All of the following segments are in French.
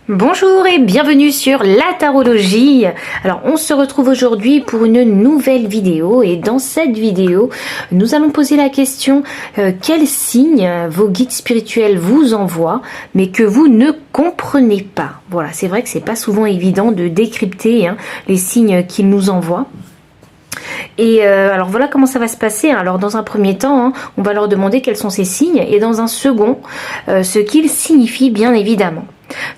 Bonjour et bienvenue sur la tarologie. Alors on se retrouve aujourd'hui pour une nouvelle vidéo et dans cette vidéo nous allons poser la question quels signes vos guides spirituels vous envoient mais que vous ne comprenez pas. Voilà, c'est vrai que c'est pas souvent évident de décrypter les signes qu'ils nous envoient. Et alors voilà comment ça va se passer. Alors dans un premier temps, on va leur demander quels sont ces signes et dans un second, ce qu'ils signifient bien évidemment.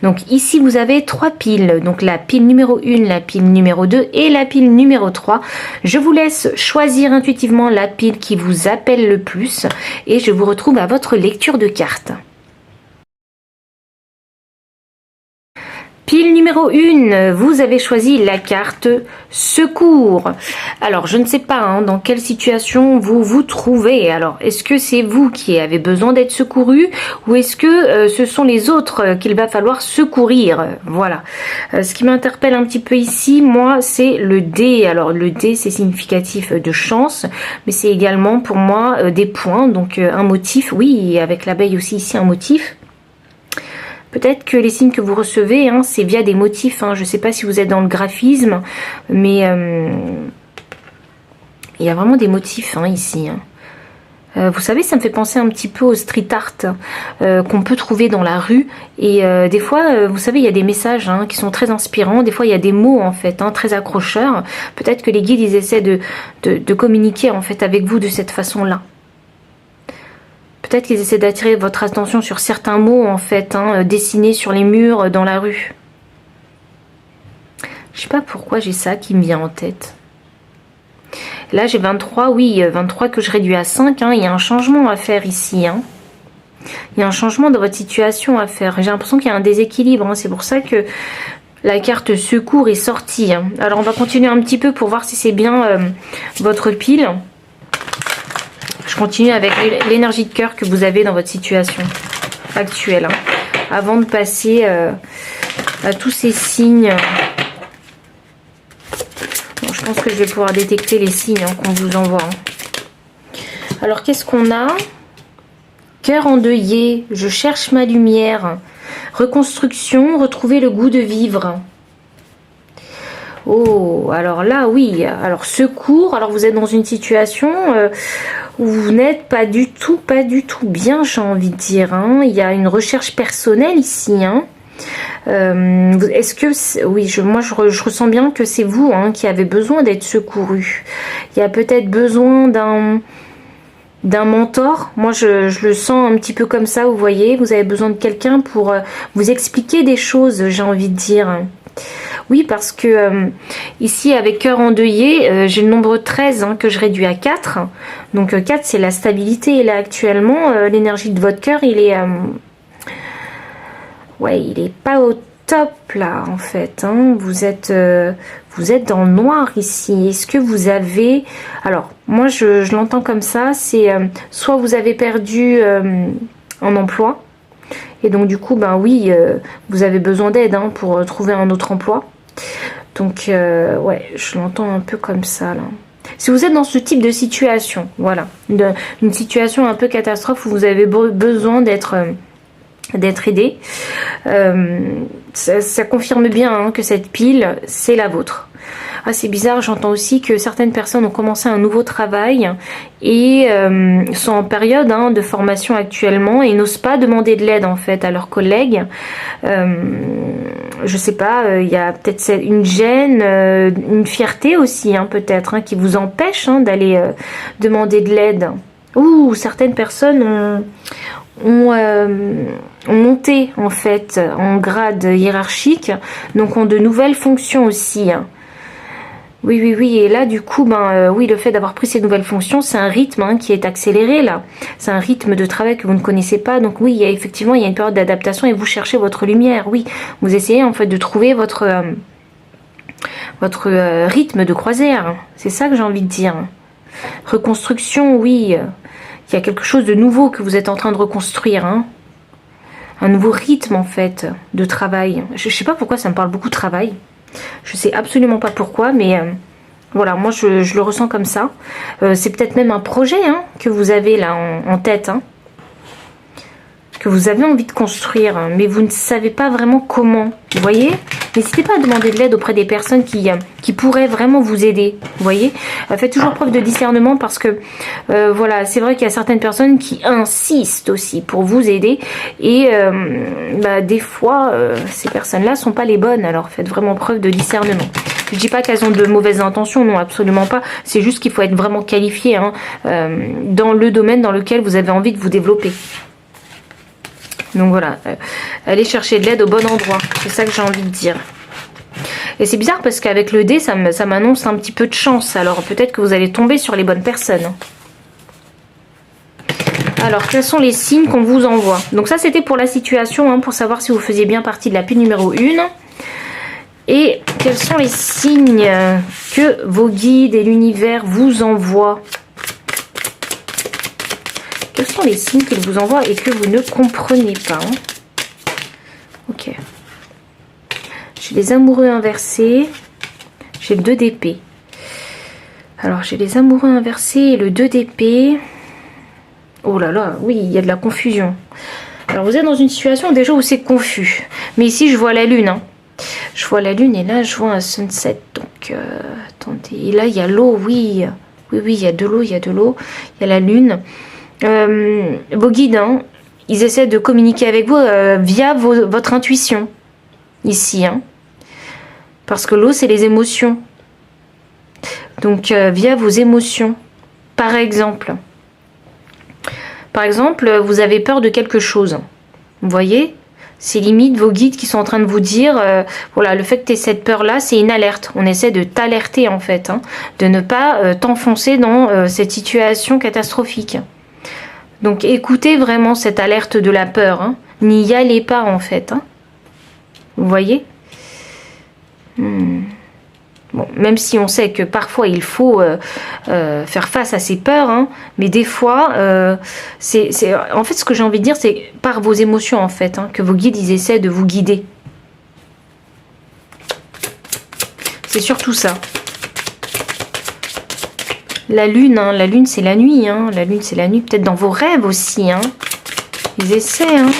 Donc ici vous avez 3 piles, donc la pile numéro 1, la pile numéro 2 et la pile numéro 3. Je vous laisse choisir intuitivement la pile qui vous appelle le plus et je vous retrouve à votre lecture de cartes. Pile numéro 1, vous avez choisi la carte secours. Alors, je ne sais pas dans quelle situation vous vous trouvez. Alors, est-ce que c'est vous qui avez besoin d'être secouru ou est-ce que ce sont les autres qu'il va falloir secourir? Voilà. Ce qui m'interpelle un petit peu ici, moi, c'est le dé. Alors, le dé, c'est significatif de chance, mais c'est également pour moi des points, donc un motif. Oui, avec l'abeille aussi ici, un motif. Peut-être que les signes que vous recevez, c'est via des motifs. Je ne sais pas si vous êtes dans le graphisme, mais il y a vraiment des motifs ici. Vous savez, ça me fait penser un petit peu au street art qu'on peut trouver dans la rue. Et des fois, vous savez, il y a des messages qui sont très inspirants. Des fois, il y a des mots en fait très accrocheurs. Peut-être que les guides, ils essaient de communiquer en fait avec vous de cette façon-là. Peut-être qu'ils essaient d'attirer votre attention sur certains mots, en fait, dessinés sur les murs dans la rue. Je sais pas pourquoi j'ai ça qui me vient en tête. Là, j'ai 23, oui, 23 que je réduis à 5. Il y a un changement à faire ici. Il y a un changement dans votre situation à faire. J'ai l'impression qu'il y a un déséquilibre. C'est pour ça que la carte secours est sortie. Alors, on va continuer un petit peu pour voir si c'est bien votre pile. Je continue avec l'énergie de cœur que vous avez dans votre situation actuelle. Avant de passer à tous ces signes. Bon, je pense que je vais pouvoir détecter les signes qu'on vous envoie. Alors, qu'est-ce qu'on a? Cœur endeuillé, je cherche ma lumière. Reconstruction, retrouver le goût de vivre. Oh, alors là, oui. Alors, secours. Alors, vous êtes dans une situation où vous n'êtes pas du tout bien, j'ai envie de dire. Il y a une recherche personnelle ici. Est-ce que... Oui, moi, je ressens bien que c'est vous qui avez besoin d'être secouru. Il y a peut-être besoin d'un mentor. Moi, je le sens un petit peu comme ça, vous voyez. Vous avez besoin de quelqu'un pour vous expliquer des choses, j'ai envie de dire. Oui, parce que ici, avec cœur endeuillé, j'ai le nombre 13 que je réduis à 4. Donc 4, c'est la stabilité. Et là, actuellement, l'énergie de votre cœur, il est... ouais, il est pas au top, là, en fait. Vous êtes dans le noir, ici. Est-ce que vous avez... Alors, moi, je l'entends comme ça. C'est soit vous avez perdu un emploi. Et donc du coup, ben oui, vous avez besoin d'aide pour trouver un autre emploi. Donc ouais, je l'entends un peu comme ça là. Si vous êtes dans ce type de situation, voilà, une situation un peu catastrophe où vous avez besoin d'être aidé, ça confirme bien que cette pile, c'est la vôtre. Ah, c'est bizarre, j'entends aussi que certaines personnes ont commencé un nouveau travail et sont en période de formation actuellement et n'osent pas demander de l'aide en fait à leurs collègues. Je sais pas, il y a peut-être une gêne, une fierté aussi peut-être qui vous empêche d'aller demander de l'aide. Ou certaines personnes ont monté en fait en grade hiérarchique, donc ont de nouvelles fonctions aussi. Oui, et là, du coup, oui, le fait d'avoir pris ces nouvelles fonctions, c'est un rythme qui est accéléré, là. C'est un rythme de travail que vous ne connaissez pas. Donc oui, effectivement, il y a une période d'adaptation et vous cherchez votre lumière, oui. Vous essayez, en fait, de trouver votre rythme de croisière. C'est ça que j'ai envie de dire. Reconstruction, oui. Il y a quelque chose de nouveau que vous êtes en train de reconstruire, Un nouveau rythme, en fait, de travail. Je sais pas pourquoi ça me parle beaucoup de travail. Je sais absolument pas pourquoi, mais voilà, moi je le ressens comme ça. C'est peut-être même un projet que vous avez là en tête. que vous avez envie de construire, hein, mais vous ne savez pas vraiment comment. Vous voyez? N'hésitez pas à demander de l'aide auprès des personnes qui pourraient vraiment vous aider. Vous voyez? Faites toujours preuve de discernement parce que voilà, c'est vrai qu'il y a certaines personnes qui insistent aussi pour vous aider et des fois ces personnes-là sont pas les bonnes. Alors faites vraiment preuve de discernement. Je dis pas qu'elles ont de mauvaises intentions, non, absolument pas. C'est juste qu'il faut être vraiment qualifié hein, dans le domaine dans lequel vous avez envie de vous développer. Donc voilà, allez chercher de l'aide au bon endroit. C'est ça que j'ai envie de dire. Et c'est bizarre parce qu'avec le dé, ça m'annonce un petit peu de chance. Alors peut-être que vous allez tomber sur les bonnes personnes. Alors, quels sont les signes qu'on vous envoie? Donc ça, c'était pour la situation, hein, pour savoir si vous faisiez bien partie de la pile numéro 1. Et quels sont les signes que vos guides et l'univers vous envoient? Quels sont les signes qu'ils vous envoient et que vous ne comprenez pas hein? Ok. J'ai les amoureux inversés. J'ai le 2 d'épée. Alors, j'ai les amoureux inversés et le 2 d'épée. Oh là là, oui, il y a de la confusion. Alors, vous êtes dans une situation déjà où c'est confus. Mais ici, je vois la lune. Hein. Je vois la lune et là, je vois un sunset. Donc, attendez. Et là, il y a l'eau, oui. Oui, il y a de l'eau, il y a de l'eau. Il y a la lune. Vos guides, hein, ils essaient de communiquer avec vous via votre intuition. Ici, hein. Parce que l'eau, c'est les émotions. Donc, via vos émotions. Par exemple, vous avez peur de quelque chose. Vous voyez? C'est limite vos guides qui sont en train de vous dire, voilà, le fait que tu aies cette peur-là, c'est une alerte. On essaie de t'alerter, en fait. Hein, de ne pas t'enfoncer dans cette situation catastrophique. Donc, écoutez vraiment cette alerte de la peur. Hein. N'y allez pas, en fait. Hein. Vous voyez? Bon, même si on sait que parfois il faut faire face à ses peurs, hein, mais des fois, en fait ce que j'ai envie de dire, c'est par vos émotions en fait, hein, que vos guides ils essaient de vous guider. C'est surtout ça. La lune, hein, la lune c'est la nuit, hein, la lune c'est la nuit, peut-être dans vos rêves aussi, hein. Ils essaient, hein.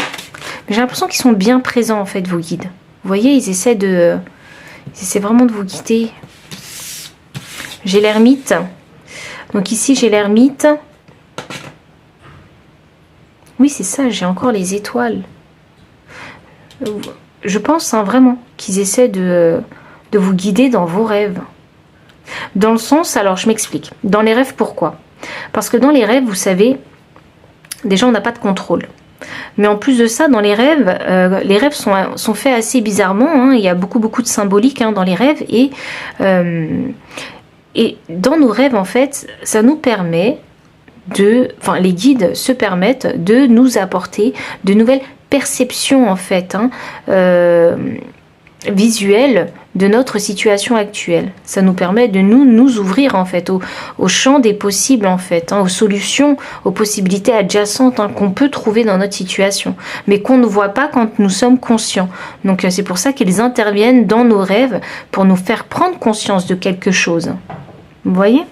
Mais j'ai l'impression qu'ils sont bien présents en fait vos guides. Vous voyez, ils essaient vraiment de vous guider. J'ai l'ermite. Donc ici, j'ai l'ermite. Oui, c'est ça, j'ai encore les étoiles. Je pense hein, vraiment qu'ils essaient de vous guider dans vos rêves. Dans le sens, alors je m'explique. Dans les rêves, pourquoi? Parce que dans les rêves, vous savez, déjà on n'a pas de contrôle. Mais en plus de ça, dans les rêves sont faits assez bizarrement. Hein. Il y a beaucoup de symbolique hein, dans les rêves. Et dans nos rêves, en fait, ça nous permet les guides se permettent de nous apporter de nouvelles perceptions, en fait, hein, visuelles de notre situation actuelle. Ça nous permet de nous ouvrir, en fait, au champ des possibles, en fait, hein, aux solutions, aux possibilités adjacentes hein, qu'on peut trouver dans notre situation, mais qu'on ne voit pas quand nous sommes conscients. Donc, c'est pour ça qu'ils interviennent dans nos rêves pour nous faire prendre conscience de quelque chose. Vous voyez?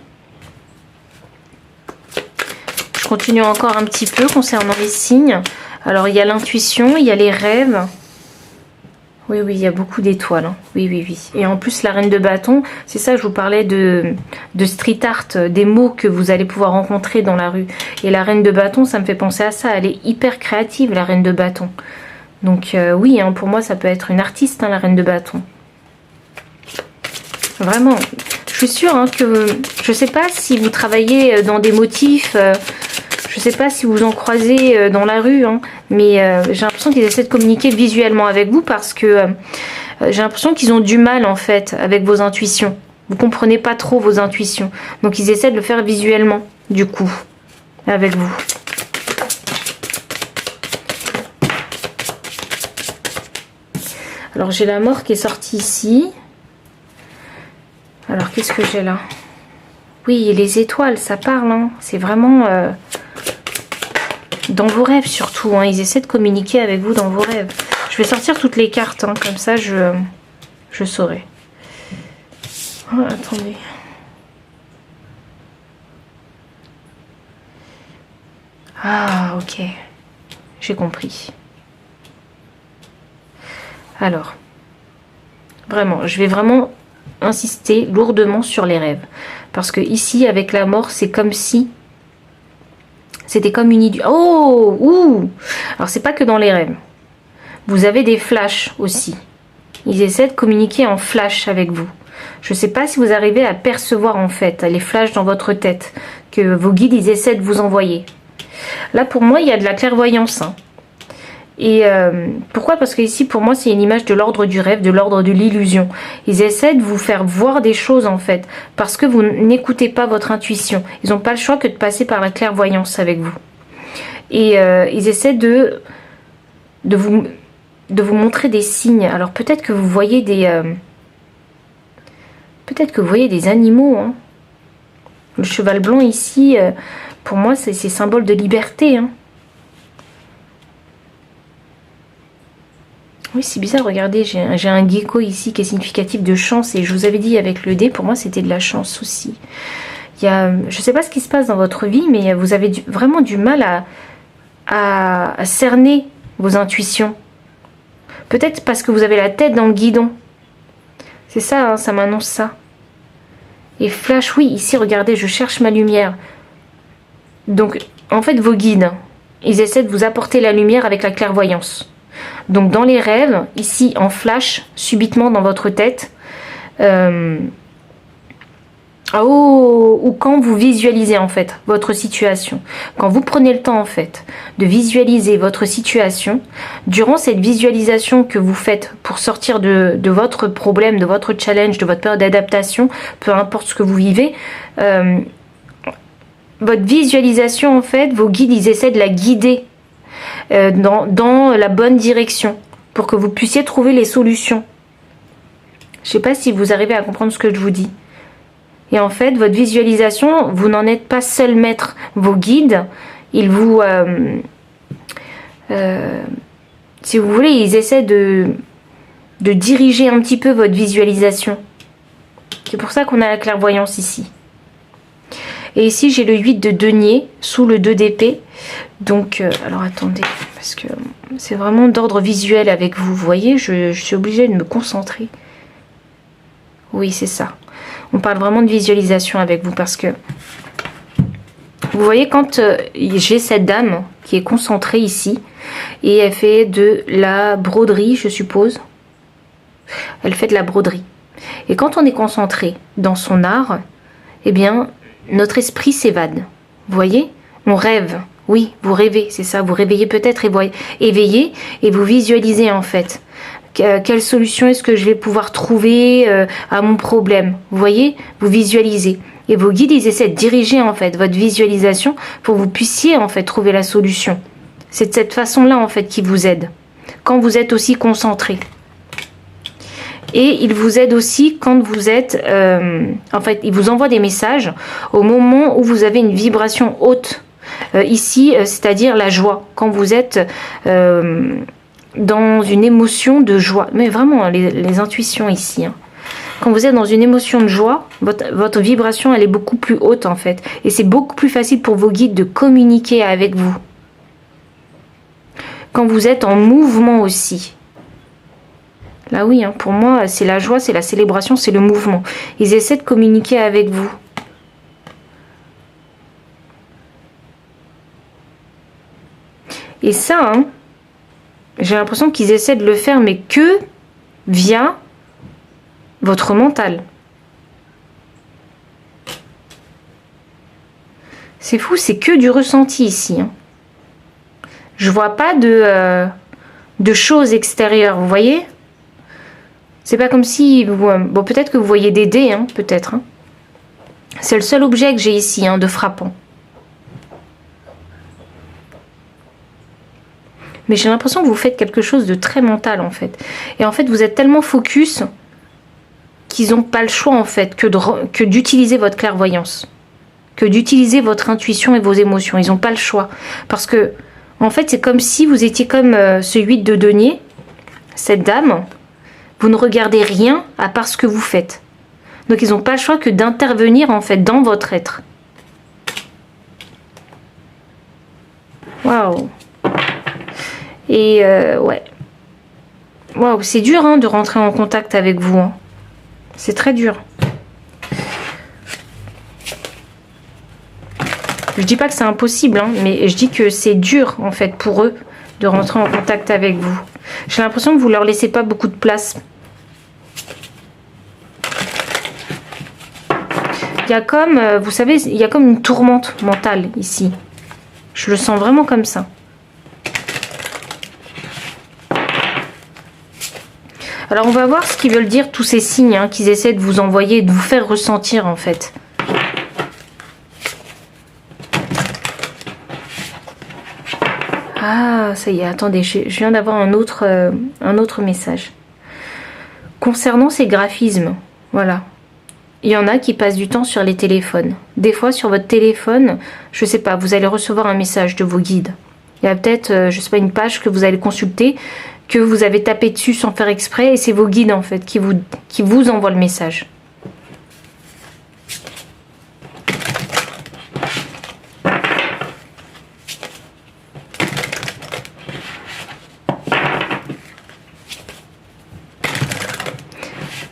Je continue encore un petit peu concernant les signes. Alors, il y a l'intuition, il y a les rêves. Oui, il y a beaucoup d'étoiles. Hein. Oui. Et en plus, la reine de bâton, c'est ça, je vous parlais de street art, des mots que vous allez pouvoir rencontrer dans la rue. Et la reine de bâton, ça me fait penser à ça. Elle est hyper créative, la reine de bâton. Donc, oui, hein, pour moi, ça peut être une artiste, hein, la reine de bâton. Vraiment. Je suis sûre hein, que... Je ne sais pas si vous travaillez dans des motifs... je ne sais pas si vous en croisez dans la rue, hein, mais j'ai l'impression qu'ils essaient de communiquer visuellement avec vous parce que j'ai l'impression qu'ils ont du mal en fait avec vos intuitions. Vous ne comprenez pas trop vos intuitions. Donc ils essaient de le faire visuellement, du coup, avec vous. Alors j'ai la mort qui est sortie ici. Alors qu'est-ce que j'ai là? Oui, les étoiles, ça parle. Hein. C'est vraiment... dans vos rêves surtout, hein. Ils essaient de communiquer avec vous dans vos rêves. Je vais sortir toutes les cartes, hein. Comme ça je saurai. Oh, attendez. Ah, ok. j'ai compris. Alors, vraiment, je vais vraiment insister lourdement sur les rêves. Parce que ici, avec la mort, c'est comme si c'était comme une idée. Oh, ouh. Alors, c'est pas que dans les rêves. Vous avez des flashs aussi. Ils essaient de communiquer en flash avec vous. Je ne sais pas si vous arrivez à percevoir en fait les flashs dans votre tête que vos guides ils essaient de vous envoyer. Là pour moi il y a de la clairvoyance. Hein. Et pourquoi? Parce que ici pour moi c'est une image de l'ordre du rêve, de l'ordre de l'illusion. Ils essaient de vous faire voir des choses en fait parce que vous n'écoutez pas votre intuition. Ils n'ont pas le choix que de passer par la clairvoyance avec vous. Et ils essaient de vous montrer des signes. Alors peut-être que vous voyez des animaux. Hein. Le cheval blanc ici, pour moi, c'est symbole de liberté. Hein. Oui, c'est bizarre, regardez, j'ai un gecko ici qui est significatif de chance. Et je vous avais dit avec le dé, pour moi, c'était de la chance aussi. Je ne sais pas ce qui se passe dans votre vie, mais vous avez vraiment du mal à cerner vos intuitions. Peut-être parce que vous avez la tête dans le guidon. C'est ça, hein, ça m'annonce ça. Et flash, oui, ici, regardez, je cherche ma lumière. Donc, en fait, vos guides, ils essaient de vous apporter la lumière avec la clairvoyance. Donc, dans les rêves, ici, en flash, subitement dans votre tête, ou quand vous visualisez en fait votre situation, quand vous prenez le temps en fait de visualiser votre situation, durant cette visualisation que vous faites pour sortir de votre problème, de votre challenge, de votre période d'adaptation, peu importe ce que vous vivez, votre visualisation en fait, vos guides ils essaient de la guider dans la bonne direction pour que vous puissiez trouver les solutions. Je ne sais pas si vous arrivez à comprendre ce que je vous dis. Et en fait, votre visualisation, vous n'en êtes pas seul maître. Vos guides, ils vous... si vous voulez, ils essaient de diriger un petit peu votre visualisation. C'est pour ça qu'on a la clairvoyance ici. Et ici, j'ai le 8 de denier sous le 2 d'épée. Donc, alors attendez, parce que c'est vraiment d'ordre visuel avec vous. Vous voyez, je suis obligée de me concentrer. Oui, c'est ça. On parle vraiment de visualisation avec vous parce que vous voyez quand j'ai cette dame qui est concentrée ici et elle fait de la broderie, je suppose. Elle fait de la broderie. Et quand on est concentré dans son art, eh bien, notre esprit s'évade. Vous voyez? On rêve. Oui, vous rêvez, c'est ça. Vous réveillez peut-être éveillé et vous visualisez en fait. Quelle solution est-ce que je vais pouvoir trouver à mon problème? Vous voyez, vous visualisez. Et vos guides, ils essaient de diriger en fait votre visualisation pour que vous puissiez en fait trouver la solution. C'est de cette façon-là en fait qu'ils vous aident. Quand vous êtes aussi concentré. Et ils vous aident aussi quand vous êtes... en fait, ils vous envoient des messages au moment où vous avez une vibration haute. Ici, c'est-à-dire la joie. Quand vous êtes... dans une émotion de joie, mais vraiment les intuitions ici, hein. Quand vous êtes dans une émotion de joie, votre vibration elle est beaucoup plus haute en fait, et c'est beaucoup plus facile pour vos guides de communiquer avec vous. Quand vous êtes en mouvement aussi, là oui, hein, pour moi c'est la joie, c'est la célébration, c'est le mouvement. Ils essaient de communiquer avec vous. Et ça, hein, j'ai l'impression qu'ils essaient de le faire, mais que via votre mental. C'est fou, c'est que du ressenti ici. Hein. Je vois pas de choses extérieures, vous voyez? C'est pas comme si... bon, peut-être que vous voyez des dés, hein, peut-être. Hein. C'est le seul objet que j'ai ici, hein, de frappant. Mais j'ai l'impression que vous faites quelque chose de très mental, en fait. Et en fait, vous êtes tellement focus qu'ils n'ont pas le choix, en fait, que d'utiliser votre clairvoyance. Que d'utiliser votre intuition et vos émotions. Ils n'ont pas le choix. Parce que, en fait, c'est comme si vous étiez comme ce 8 de denier, cette dame. Vous ne regardez rien à part ce que vous faites. Donc, ils n'ont pas le choix que d'intervenir, en fait, dans votre être. Waouh! Et ouais. Waouh, c'est dur hein, de rentrer en contact avec vous. Hein. C'est très dur. Je dis pas que c'est impossible, hein, mais je dis que c'est dur en fait pour eux de rentrer en contact avec vous. J'ai l'impression que vous leur laissez pas beaucoup de place. Il y a comme, vous savez, il y a comme une tourmente mentale ici. Je le sens vraiment comme ça. Alors on va voir ce qu'ils veulent dire tous ces signes hein, qu'ils essaient de vous envoyer, de vous faire ressentir en fait. Ah, ça y est, attendez, je viens d'avoir un autre message. Concernant ces graphismes, voilà. Il y en a qui passent du temps sur les téléphones. Des fois, sur votre téléphone, je sais pas, vous allez recevoir un message de vos guides. Il y a peut-être, je sais pas, une page que vous allez consulter, que vous avez tapé dessus sans faire exprès, et c'est vos guides, en fait, qui vous envoient le message.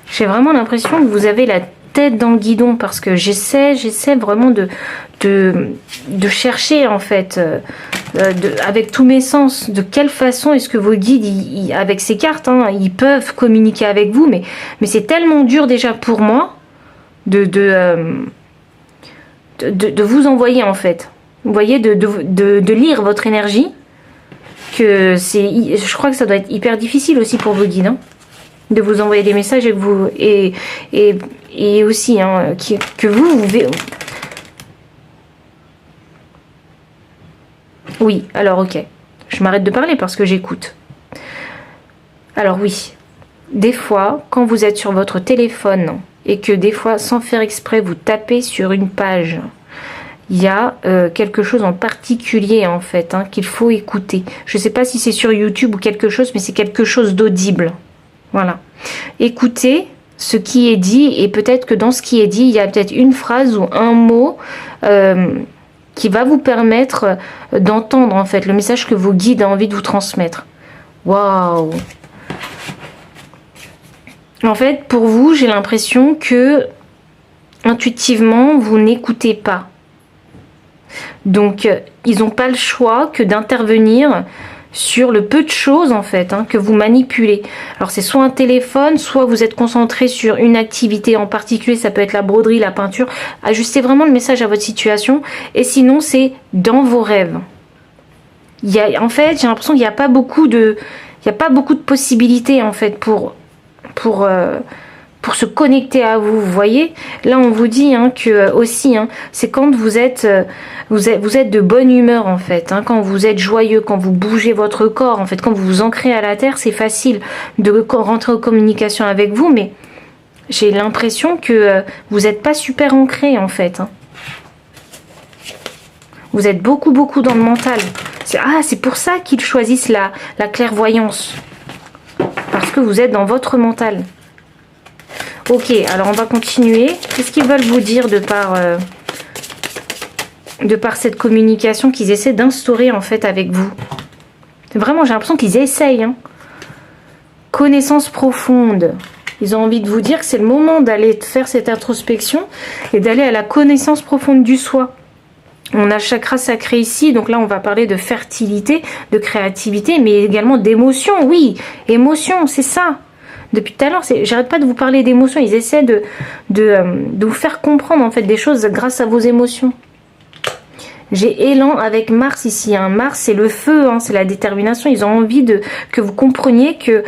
J'ai vraiment l'impression que vous avez la tête dans le guidon parce que j'essaie vraiment de chercher en fait avec tous mes sens de quelle façon est-ce que vos guides avec ces cartes hein, ils peuvent communiquer avec vous mais c'est tellement dur déjà pour moi de vous envoyer en fait, vous voyez, de lire votre énergie, que je crois que ça doit être hyper difficile aussi pour vos guides hein, de vous envoyer des messages et que vous et aussi hein, que vous oui, alors ok, je m'arrête de parler parce que j'écoute. Alors oui, des fois quand vous êtes sur votre téléphone et que des fois sans faire exprès vous tapez sur une page, il y a quelque chose en particulier en fait hein, qu'il faut écouter. Je ne sais pas si c'est sur YouTube ou quelque chose, mais c'est quelque chose d'audible. Voilà. Écoutez ce qui est dit et peut-être que dans ce qui est dit, il y a peut-être une phrase ou un mot qui va vous permettre d'entendre en fait le message que vos guides ont envie de vous transmettre. Waouh! En fait, pour vous, j'ai l'impression que intuitivement, vous n'écoutez pas. Donc, ils n'ont pas le choix que d'intervenir sur le peu de choses en fait hein, que vous manipulez. Alors c'est soit un téléphone, soit vous êtes concentré sur une activité en particulier, ça peut être la broderie, la peinture. Ajustez vraiment le message à votre situation et sinon c'est dans vos rêves. En fait j'ai l'impression qu'il n'y a pas beaucoup de possibilités en fait pour se connecter à vous, vous voyez. Là on vous dit hein, que aussi hein, c'est quand vous êtes de bonne humeur en fait hein, quand vous êtes joyeux, quand vous bougez votre corps en fait, quand vous vous ancrez à la terre, c'est facile de rentrer en communication avec vous, mais j'ai l'impression que vous n'êtes pas super ancré en fait hein. Vous êtes beaucoup dans le mental. C'est pour ça qu'ils choisissent la clairvoyance, parce que vous êtes dans votre mental. Ok, alors on va continuer. Qu'est-ce qu'ils veulent vous dire de par cette communication qu'ils essaient d'instaurer en fait avec vous? Vraiment, j'ai l'impression qu'ils essayent. Hein. Connaissance profonde. Ils ont envie de vous dire que c'est le moment d'aller faire cette introspection et d'aller à la connaissance profonde du soi. On a le chakra sacré ici, donc là on va parler de fertilité, de créativité, mais également d'émotion. Oui, émotion, c'est ça. Depuis tout à l'heure, j'arrête pas de vous parler d'émotions. Ils essaient de vous faire comprendre en fait des choses grâce à vos émotions. J'ai élan avec Mars ici. Hein. Mars, c'est le feu, hein, c'est la détermination. Ils ont envie que vous compreniez que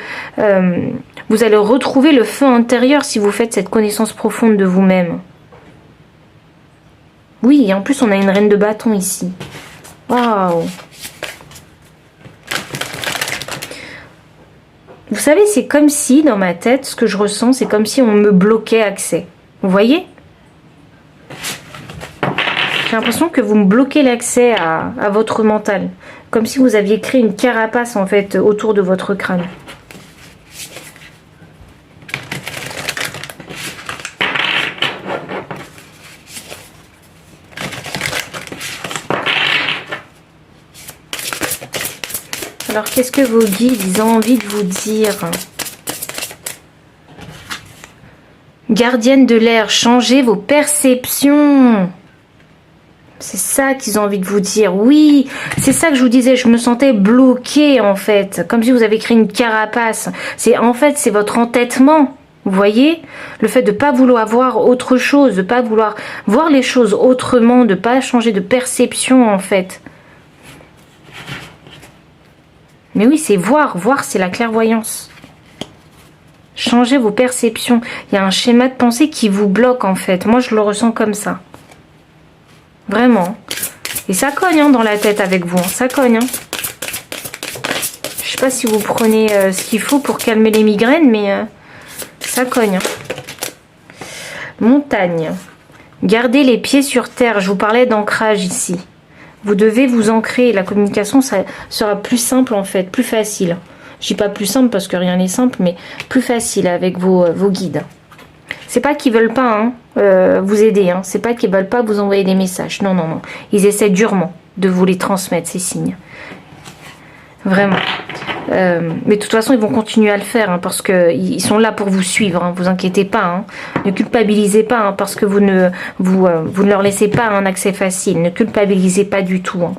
vous allez retrouver le feu intérieur si vous faites cette connaissance profonde de vous-même. Oui, et en plus, on a une reine de bâton ici. Waouh! Vous savez, c'est comme si, dans ma tête, ce que je ressens, c'est comme si on me bloquait accès. Vous voyez? J'ai l'impression que vous me bloquez l'accès à votre mental. Comme si vous aviez créé une carapace, en fait, autour de votre crâne. Alors, Qu'est-ce que vos guides, ils ont envie de vous dire? Gardienne de l'air, changez vos perceptions. C'est ça qu'ils ont envie de vous dire. Oui, c'est ça que je vous disais. Je me sentais bloquée en fait. Comme si vous avez créé une carapace. En fait, c'est votre entêtement. Vous voyez? Le fait de ne pas vouloir voir autre chose. De ne pas vouloir voir les choses autrement. De ne pas changer de perception en fait. Mais oui, c'est voir. Voir, c'est la clairvoyance. Changez vos perceptions. Il y a un schéma de pensée qui vous bloque en fait. Moi, je le ressens comme ça. Vraiment. Et ça cogne hein, dans la tête avec vous. Hein. Ça cogne. Hein. Je sais pas si vous prenez ce qu'il faut pour calmer les migraines, mais ça cogne. Hein. Montagne. Gardez les pieds sur terre. Je vous parlais d'ancrage ici. Vous devez vous ancrer. La communication, ça sera plus simple en fait, plus facile. Je dis pas plus simple parce que rien n'est simple, mais plus facile avec vos guides. C'est pas qu'ils veulent pas vous aider, hein. C'est pas qu'ils veulent pas vous envoyer des messages. Non, non, non. Ils essaient durement de vous les transmettre, ces signes. Vraiment. Mais de toute façon, ils vont continuer à le faire, hein, parce qu'ils sont là pour vous suivre. Hein. Vous inquiétez pas. Hein. Ne culpabilisez pas, hein, parce que vous ne leur laissez pas un accès facile. Ne culpabilisez pas du tout. Hein.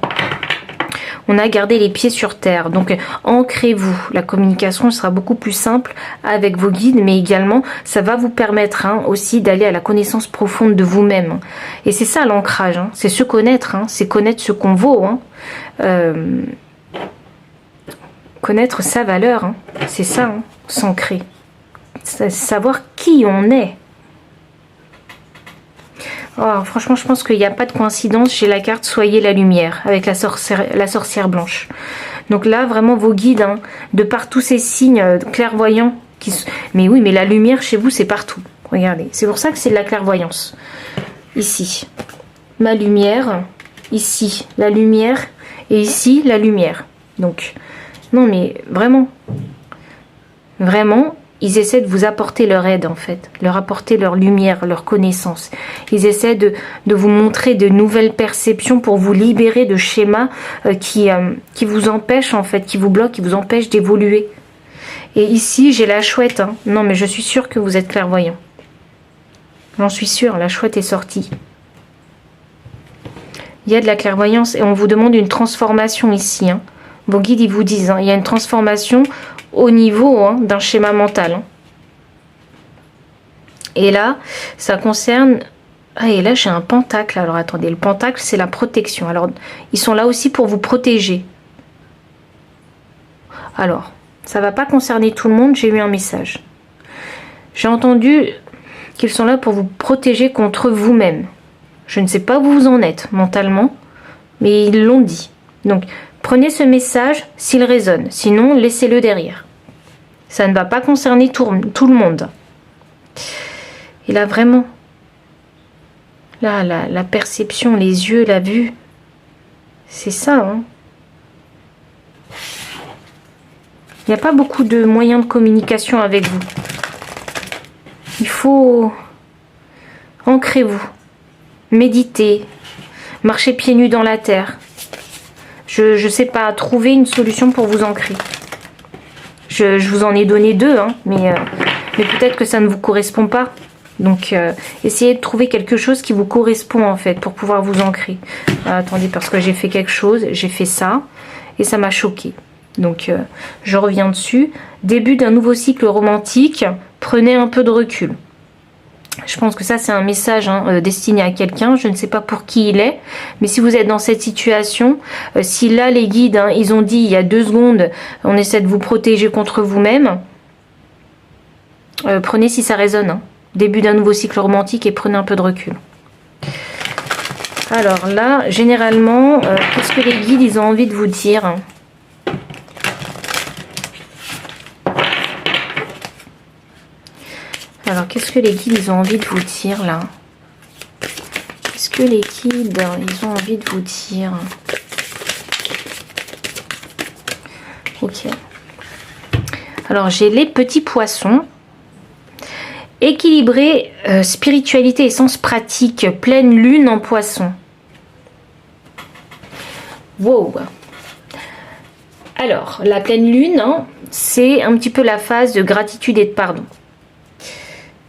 On a gardé les pieds sur terre. Donc, ancrez-vous. La communication sera beaucoup plus simple avec vos guides, mais également, ça va vous permettre hein, aussi d'aller à la connaissance profonde de vous-même. Et c'est ça l'ancrage. Hein. C'est se connaître. Hein. C'est connaître ce qu'on vaut. Hein. Connaître sa valeur. Hein. C'est ça, hein, s'ancrer. Savoir qui on est. Oh, franchement, je pense qu'il n'y a pas de coïncidence. J'ai la carte Soyez la lumière avec la sorcière blanche. Donc là, vraiment, vos guides, hein, de par tous ces signes clairvoyants. Mais oui, mais la lumière chez vous, c'est partout. Regardez, c'est pour ça que c'est de la clairvoyance. Ici, ma lumière. Ici, la lumière. Et ici, la lumière. Donc, non, mais vraiment. Vraiment. Ils essaient de vous apporter leur aide en fait, leur apporter leur lumière, leur connaissance. Ils essaient de vous montrer de nouvelles perceptions pour vous libérer de schémas qui vous empêchent en fait, qui vous bloquent, qui vous empêchent d'évoluer. Et ici, j'ai la chouette. Hein. Non, mais je suis sûre que vous êtes clairvoyant. J'en suis sûre, la chouette est sortie. Il y a de la clairvoyance et on vous demande une transformation ici. Hein. Vos guides, ils vous disent, hein, il y a une transformation au niveau hein, d'un schéma mental. Hein. Et là, ça concerne... Ah, et là, j'ai un pentacle. Alors, attendez, le pentacle, c'est la protection. Alors, ils sont là aussi pour vous protéger. Alors, ça ne va pas concerner tout le monde. J'ai eu un message. J'ai entendu qu'ils sont là pour vous protéger contre vous-même. Je ne sais pas où vous en êtes mentalement, mais ils l'ont dit. Donc, prenez ce message s'il résonne. Sinon, laissez-le derrière. Ça ne va pas concerner tout le monde. Et là, vraiment, là, la perception, les yeux, la vue, c'est ça. Hein. Il n'y a pas beaucoup de moyens de communication avec vous. Il faut... Ancrez-vous. Méditez. Marchez pieds nus dans la terre. Je sais pas, trouver une solution pour vous ancrer. Je vous en ai donné deux, hein, mais peut-être que ça ne vous correspond pas. Donc, essayez de trouver quelque chose qui vous correspond, en fait, pour pouvoir vous ancrer. Attendez, parce que j'ai fait quelque chose, j'ai fait ça, et ça m'a choqué. Donc, je reviens dessus. Début d'un nouveau cycle romantique, prenez un peu de recul. Je pense que ça, c'est un message hein, destiné à quelqu'un. Je ne sais pas pour qui il est. Mais si vous êtes dans cette situation, si là, les guides, hein, ils ont dit il y a 2 secondes, on essaie de vous protéger contre vous-même. Prenez si ça résonne. Hein. Début d'un nouveau cycle romantique et prenez un peu de recul. Alors là, généralement, qu'est-ce que les guides, ils ont envie de vous dire ? Alors, qu'est-ce que les guides, ils ont envie de vous dire, là? Qu'est-ce que les guides, ils ont envie de vous dire? Ok. Alors, j'ai les petits poissons. Équilibré, spiritualité et sens pratique. Pleine lune en poisson. Wow. Alors, la pleine lune, hein, c'est un petit peu la phase de gratitude et de pardon.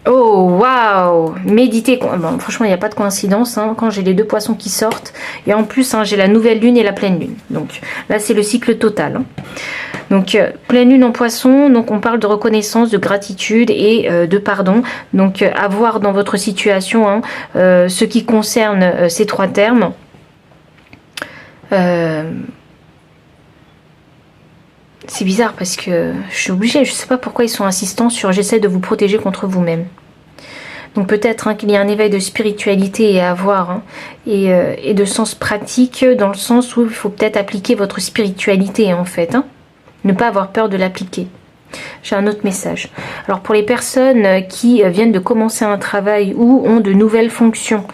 Oh, waouh! Méditer. Bon, franchement, il n'y a pas de coïncidence hein, quand j'ai les deux poissons qui sortent. Et en plus, hein, j'ai la nouvelle lune et la pleine lune. Donc là, c'est le cycle total. Hein. Donc, pleine lune en poisson. Donc, on parle de reconnaissance, de gratitude et de pardon. Donc, à voir dans votre situation hein, ce qui concerne ces trois termes. C'est bizarre parce que je suis obligée, je ne sais pas pourquoi ils sont insistants sur j'essaie de vous protéger contre vous-même. Donc peut-être hein, qu'il y a un éveil de spiritualité à avoir hein, et de sens pratique dans le sens où il faut peut-être appliquer votre spiritualité en fait. Hein, ne pas avoir peur de l'appliquer. J'ai un autre message. Alors pour les personnes qui viennent de commencer un travail ou ont de nouvelles fonctions,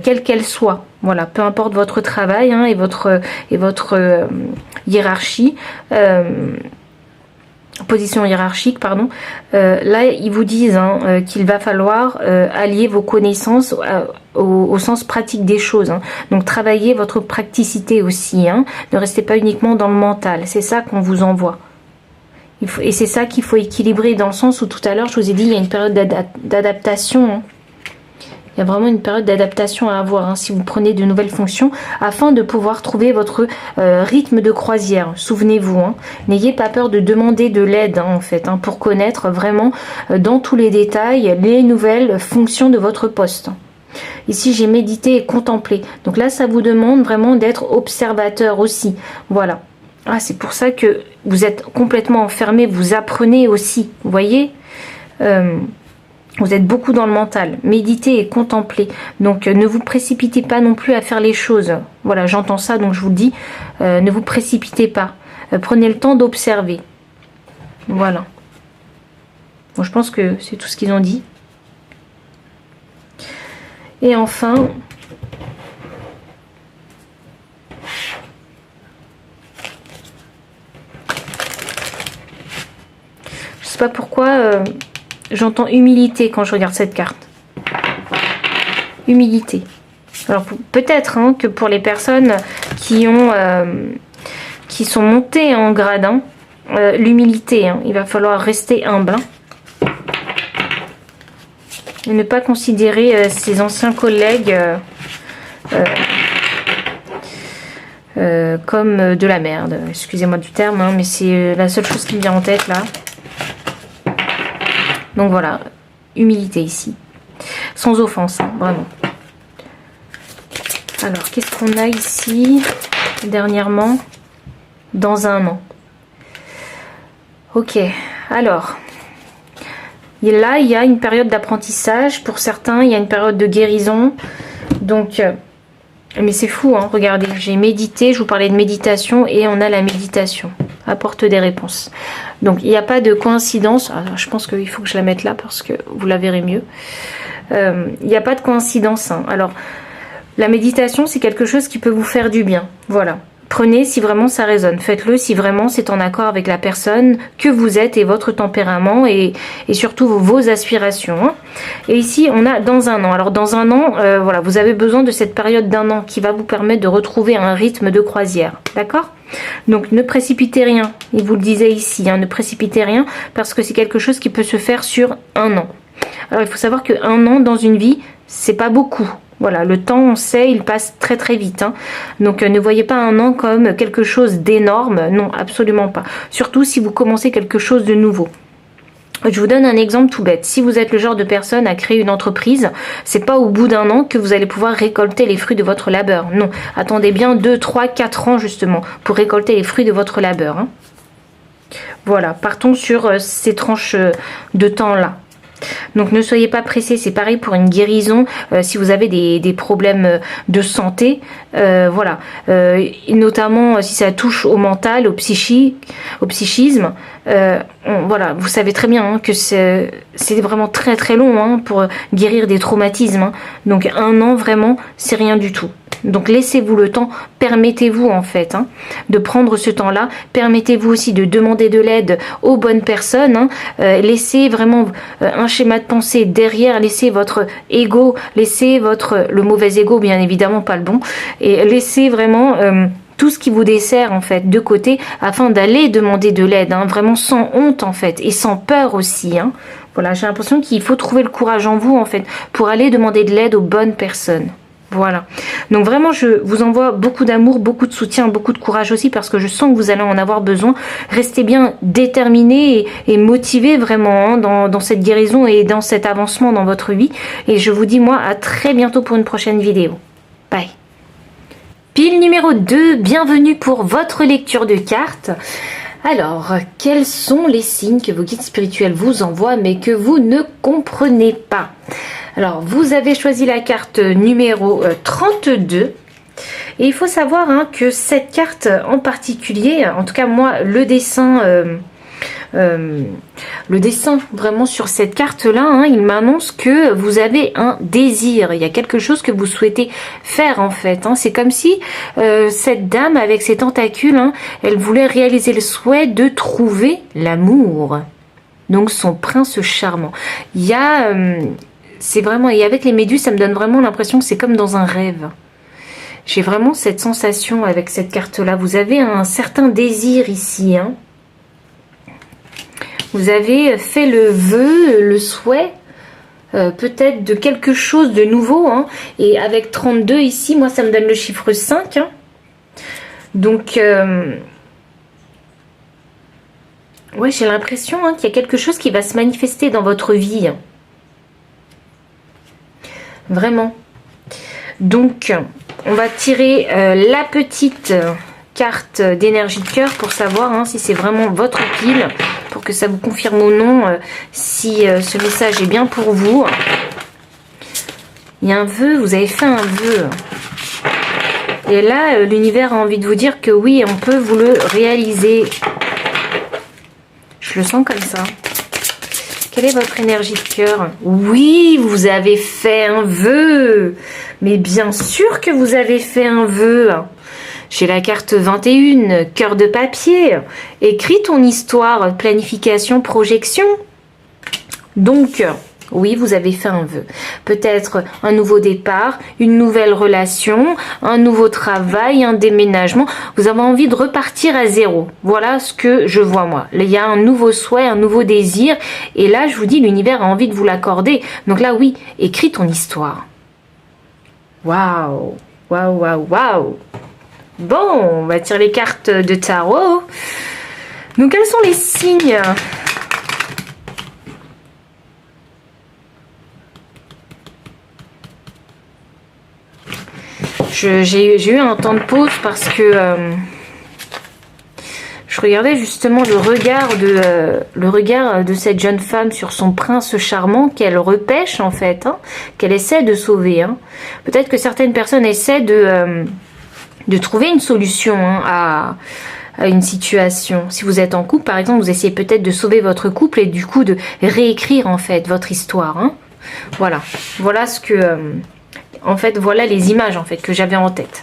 quelles qu'elles soient, voilà, peu importe votre travail hein, et votre hiérarchie, position hiérarchique, pardon, là ils vous disent hein, qu'il va falloir allier vos connaissances au sens pratique des choses. Hein. Donc travaillez votre praticité aussi, hein. Ne restez pas uniquement dans le mental, c'est ça qu'on vous envoie. Et c'est ça qu'il faut équilibrer dans le sens où tout à l'heure je vous ai dit il y a une période d'adaptation. Hein. Il y a vraiment une période d'adaptation à avoir hein, si vous prenez de nouvelles fonctions afin de pouvoir trouver votre rythme de croisière. Souvenez-vous, hein, n'ayez pas peur de demander de l'aide hein, en fait hein, pour connaître vraiment dans tous les détails les nouvelles fonctions de votre poste. Ici j'ai médité et contemplé. Donc là ça vous demande vraiment d'être observateur aussi. Voilà. Ah, c'est pour ça que vous êtes complètement enfermé, vous apprenez aussi, vous voyez vous êtes beaucoup dans le mental, méditez et contemplez. Donc ne vous précipitez pas non plus à faire les choses. Voilà, j'entends ça, donc je vous le dis, ne vous précipitez pas. Prenez le temps d'observer. Voilà. Bon, je pense que c'est tout ce qu'ils ont dit. Et enfin... je sais pas pourquoi j'entends humilité quand je regarde cette carte. Humilité. Alors peut-être hein, que pour les personnes qui sont montées en grade, hein, l'humilité, hein, il va falloir rester humble. Hein, et ne pas considérer ses anciens collègues comme de la merde. Excusez-moi du terme, hein, mais c'est la seule chose qui me vient en tête là. Donc voilà, humilité ici. Sans offense, hein, vraiment. Alors, qu'est-ce qu'on a ici dernièrement? Dans un an. Ok, alors. Et là, il y a une période d'apprentissage. Pour certains, il y a une période de guérison. Donc, mais c'est fou, hein, regardez. J'ai médité, je vous parlais de méditation et on a la méditation. Apporte des réponses. Donc il n'y a pas de coïncidence. Alors, je pense qu'il faut que je la mette là parce que vous la verrez mieux. Il n'y a pas de coïncidence. Hein. Alors la méditation c'est quelque chose qui peut vous faire du bien. Voilà. Prenez si vraiment ça résonne. Faites-le si vraiment c'est en accord avec la personne que vous êtes et votre tempérament et surtout vos aspirations. Hein. Et ici, on a dans un an. Alors dans un an, voilà, vous avez besoin de cette période d'un an qui va vous permettre de retrouver un rythme de croisière. D'accord ? Donc ne précipitez rien. Il vous le disait ici, hein, ne précipitez rien parce que c'est quelque chose qui peut se faire sur un an. Alors il faut savoir qu'un an dans une vie, c'est pas beaucoup. Voilà, le temps, on sait, il passe très très vite. Hein. Donc ne voyez pas un an comme quelque chose d'énorme. Non, absolument pas. Surtout si vous commencez quelque chose de nouveau. Je vous donne un exemple tout bête. Si vous êtes le genre de personne à créer une entreprise, c'est pas au bout d'un an que vous allez pouvoir récolter les fruits de votre labeur. Non, attendez bien 2, 3, 4 ans justement pour récolter les fruits de votre labeur. Hein. Voilà, partons sur ces tranches de temps-là. Donc ne soyez pas pressés, c'est pareil pour une guérison, si vous avez des problèmes de santé, voilà, et notamment si ça touche au mental, au psychisme, voilà, vous savez très bien hein, que c'est vraiment très très long hein, pour guérir des traumatismes, hein. Donc un an vraiment c'est rien du tout. Donc laissez-vous le temps, permettez-vous en fait hein, de prendre ce temps-là, permettez-vous aussi de demander de l'aide aux bonnes personnes, hein, laissez vraiment un schéma de pensée derrière, laissez votre ego, laissez le mauvais ego bien évidemment, pas le bon, et laissez vraiment tout ce qui vous dessert en fait de côté afin d'aller demander de l'aide, hein, vraiment sans honte en fait et sans peur aussi, hein. Voilà, j'ai l'impression qu'il faut trouver le courage en vous en fait pour aller demander de l'aide aux bonnes personnes. Voilà, donc vraiment je vous envoie beaucoup d'amour, beaucoup de soutien, beaucoup de courage aussi parce que je sens que vous allez en avoir besoin. Restez bien déterminés et motivés vraiment, hein, dans cette guérison et dans cet avancement dans votre vie. Et je vous dis moi à très bientôt pour une prochaine vidéo. Bye. Pile numéro 2, bienvenue pour votre lecture de cartes. Alors, quels sont les signes que vos guides spirituels vous envoient mais que vous ne comprenez pas? Alors, vous avez choisi la carte numéro 32. Et il faut savoir, hein, que cette carte en particulier, en tout cas moi, le dessin vraiment sur cette carte-là, hein, il m'annonce que vous avez un désir. Il y a quelque chose que vous souhaitez faire en fait, hein. C'est comme si cette dame avec ses tentacules, hein, elle voulait réaliser le souhait de trouver l'amour. Donc son prince charmant. Il y a... c'est vraiment, et avec les méduses, ça me donne vraiment l'impression que c'est comme dans un rêve. J'ai vraiment cette sensation avec cette carte-là. Vous avez un certain désir ici, hein. Vous avez fait le vœu, le souhait, peut-être de quelque chose de nouveau, hein. Et avec 32 ici, moi, ça me donne le chiffre 5. Hein. Donc, ouais, j'ai l'impression, hein, qu'il y a quelque chose qui va se manifester dans votre vie. Vraiment. Donc, on va tirer la petite carte d'énergie de cœur pour savoir, hein, si c'est vraiment votre pile, pour que ça vous confirme ou non si ce message est bien pour vous. Il y a un vœu, vous avez fait un vœu. Et là, l'univers a envie de vous dire que oui, on peut vous le réaliser. Je le sens comme ça. Quelle est votre énergie de cœur? Oui, vous avez fait un vœu. Mais bien sûr que vous avez fait un vœu. J'ai la carte 21, cœur de papier. Écris ton histoire, planification, projection. Donc, oui, vous avez fait un vœu. Peut-être un nouveau départ, une nouvelle relation, un nouveau travail, un déménagement. Vous avez envie de repartir à zéro. Voilà ce que je vois moi. Il y a un nouveau souhait, un nouveau désir. Et là, je vous dis, l'univers a envie de vous l'accorder. Donc là, oui, écris ton histoire. Waouh, waouh, waouh, waouh. Bon, on va tirer les cartes de tarot. Donc, quels sont les signes ? J'ai eu un temps de pause parce que je regardais justement le regard de cette jeune femme sur son prince charmant qu'elle repêche en fait, hein, qu'elle essaie de sauver. Hein. Peut-être que certaines personnes essaient de trouver une solution, hein, à une situation. Si vous êtes en couple, par exemple, vous essayez peut-être de sauver votre couple et du coup de réécrire en fait votre histoire. Hein. Voilà, voilà ce que... en fait, voilà les images en fait que j'avais en tête.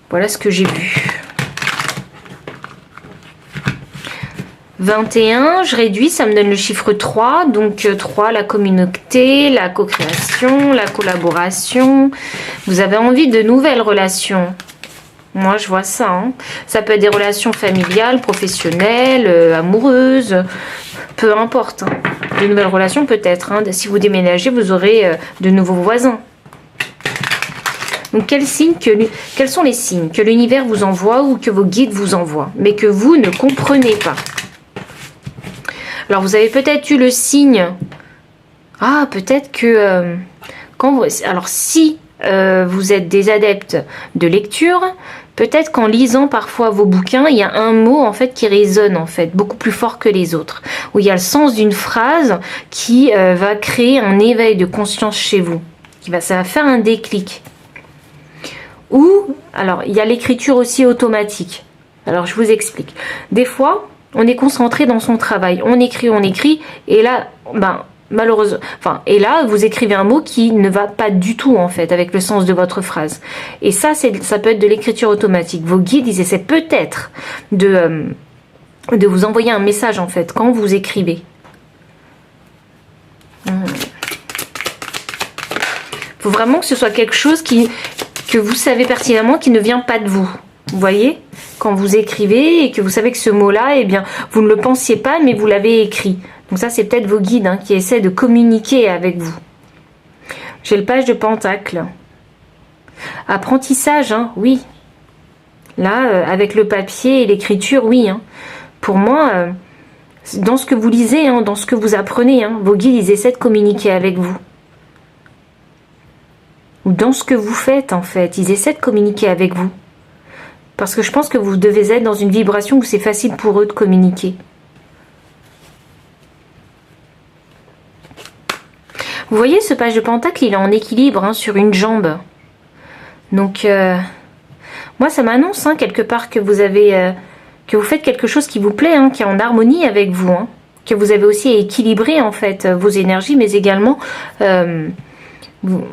Voilà ce que j'ai vu. 21, je réduis, ça me donne le chiffre 3. Donc 3, la communauté, la co-création, la collaboration. Vous avez envie de nouvelles relations. Moi, je vois ça. Hein. Ça peut être des relations familiales, professionnelles, amoureuses. Peu importe. Hein. De nouvelles relations peut-être. Hein. Si vous déménagez, vous aurez de nouveaux voisins. Donc, quels sont les signes que l'univers vous envoie ou que vos guides vous envoient, mais que vous ne comprenez pas? Alors, vous avez peut-être eu le signe. Ah, peut-être que... alors, si vous êtes des adeptes de lecture, peut-être qu'en lisant parfois vos bouquins, il y a un mot en fait qui résonne en fait beaucoup plus fort que les autres. Où il y a le sens d'une phrase qui va créer un éveil de conscience chez vous. Ça va faire un déclic. Ou, alors, il y a l'écriture aussi automatique. Alors, je vous explique. Des fois... on est concentré dans son travail, on écrit, et là, malheureusement, et là, vous écrivez un mot qui ne va pas du tout, en fait, avec le sens de votre phrase. Et ça peut être de l'écriture automatique. Vos guides, ils essaient peut-être de vous envoyer un message, en fait, quand vous écrivez. Il faut vraiment que ce soit quelque chose que que vous savez pertinemment qu'il ne vient pas de vous. Vous voyez, quand vous écrivez et que vous savez que ce mot-là, eh bien, vous ne le pensiez pas, mais vous l'avez écrit. Donc ça, c'est peut-être vos guides hein, qui essaient de communiquer avec vous. J'ai le page de Pentacle. Apprentissage, hein, oui. Là, avec le papier et l'écriture, oui. Hein. Pour moi, dans ce que vous lisez, hein, dans ce que vous apprenez, hein, vos guides, ils essaient de communiquer avec vous. Ou dans ce que vous faites, en fait, ils essaient de communiquer avec vous. Parce que je pense que vous devez être dans une vibration où c'est facile pour eux de communiquer. Vous voyez, ce page de Pentacle, il est en équilibre hein, sur une jambe. Donc, moi, ça m'annonce hein, quelque part que vous avez, que vous faites quelque chose qui vous plaît, hein, qui est en harmonie avec vous. Hein, que vous avez aussi équilibré, en fait, vos énergies, mais également,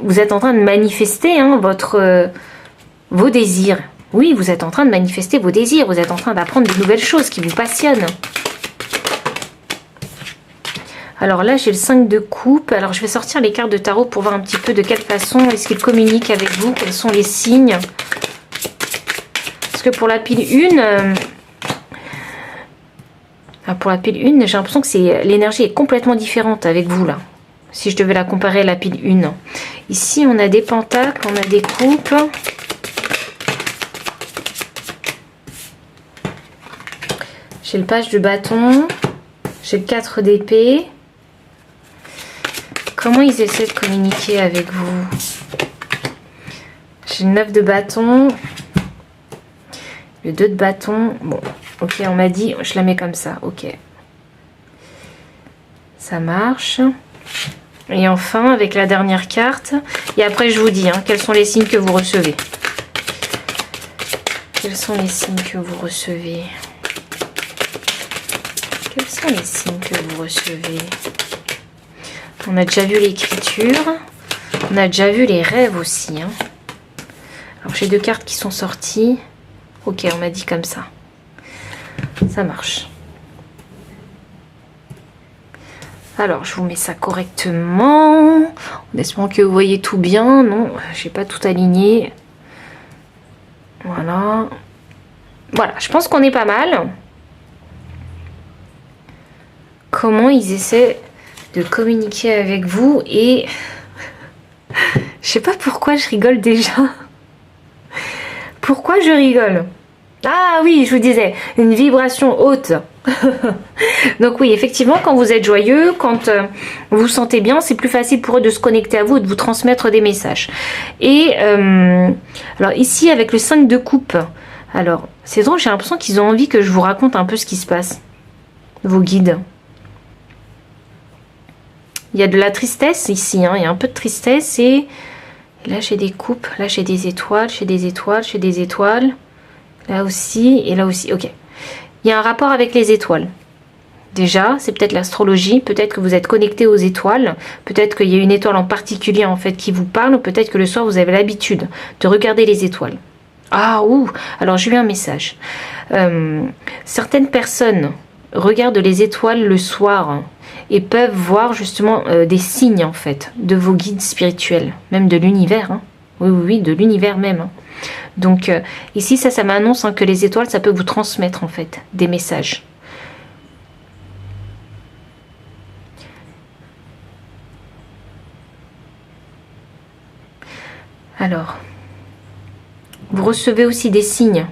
vous êtes en train de manifester hein, vos désirs. Oui, vous êtes en train de manifester vos désirs, vous êtes en train d'apprendre de nouvelles choses qui vous passionnent. Alors là, j'ai le 5 de coupe. Alors, je vais sortir les cartes de tarot pour voir un petit peu de quelle façon est-ce qu'ils communiquent avec vous, quels sont les signes. Parce que pour la pile 1, pour la pile 1, j'ai l'impression que l'énergie est complètement différente avec vous là. Si je devais la comparer à la pile 1. Ici, on a des pentacles, on a des coupes. J'ai le page de bâton, j'ai le 4 d'épée. Comment ils essaient de communiquer avec vous? J'ai le 9 de bâton, le 2 de bâton. Bon, ok, on m'a dit, je la mets comme ça, ok. Ça marche. Et enfin, avec la dernière carte, et après je vous dis, hein, quels sont les signes que vous recevez. Quels sont les signes que vous recevez? Quels sont les signes que vous recevez? On a déjà vu l'écriture. On a déjà vu les rêves aussi. Hein. Alors j'ai 2 cartes qui sont sorties. Ok, on m'a dit comme ça. Ça marche. Alors je vous mets ça correctement. En espérant que vous voyez tout bien. Non, j'ai pas tout aligné. Voilà. Voilà, je pense qu'on est pas mal. Comment ils essaient de communiquer avec vous et je sais pas pourquoi je rigole déjà. Pourquoi je rigole? Ah oui, je vous disais, une vibration haute. Donc oui, effectivement, quand vous êtes joyeux, quand vous vous sentez bien, c'est plus facile pour eux de se connecter à vous et de vous transmettre des messages. Et alors ici, avec le 5 de coupe, alors c'est drôle, j'ai l'impression qu'ils ont envie que je vous raconte un peu ce qui se passe. Vos guides. Il y a de la tristesse ici, hein, il y a un peu de tristesse et là j'ai des coupes, là j'ai des étoiles, j'ai des étoiles, j'ai des étoiles, là aussi et là aussi, ok. Il y a un rapport avec les étoiles. Déjà, c'est peut-être l'astrologie, peut-être que vous êtes connecté aux étoiles, peut-être qu'il y a une étoile en particulier en fait qui vous parle, ou peut-être que le soir vous avez l'habitude de regarder les étoiles. Ah, ouh, alors j'ai eu un message. Certaines personnes regardent les étoiles le soir et peuvent voir justement des signes en fait de vos guides spirituels, même de l'univers. Hein. Oui, oui, oui, de l'univers même. Hein. Donc ici, ça m'annonce hein, que les étoiles, ça peut vous transmettre en fait des messages. Alors, vous recevez aussi des signes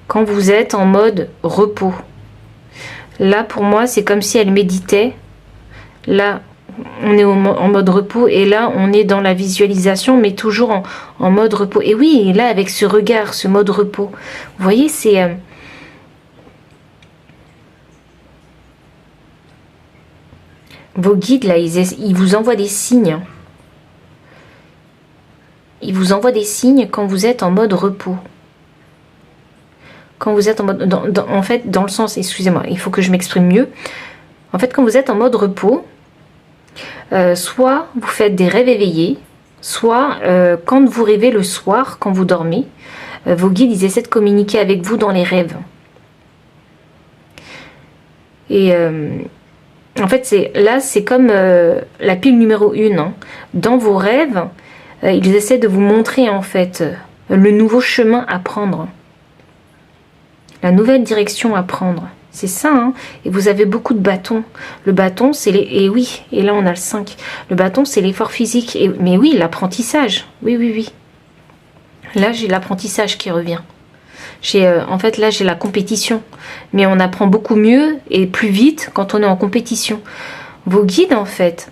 quand vous êtes en mode repos. Là, pour moi, c'est comme si elle méditait. Là, on est en mode repos et là, on est dans la visualisation, mais toujours en mode repos. Et oui, là, avec ce regard, ce mode repos, vous voyez, c'est... vos guides, là, ils vous envoient des signes. Ils vous envoient des signes quand vous êtes en mode repos. Quand vous êtes en mode... en fait, dans le sens... Excusez-moi, il faut que je m'exprime mieux. En fait, quand vous êtes en mode repos, soit vous faites des rêves éveillés, soit quand vous rêvez le soir, quand vous dormez, vos guides, ils essaient de communiquer avec vous dans les rêves. Et en fait, là, c'est comme la pile numéro 1. Hein. Dans vos rêves, Ils essaient de vous montrer en fait le nouveau chemin à prendre. La nouvelle direction à prendre. C'est ça, hein. Et vous avez beaucoup de bâtons. Le bâton, c'est les... Et oui, et là on a le 5. Le bâton, c'est l'effort physique. Et... Mais oui, l'apprentissage. Oui, oui, oui. Là, j'ai l'apprentissage qui revient. En fait, là, j'ai la compétition. Mais on apprend beaucoup mieux et plus vite quand on est en compétition. Vos guides, en fait,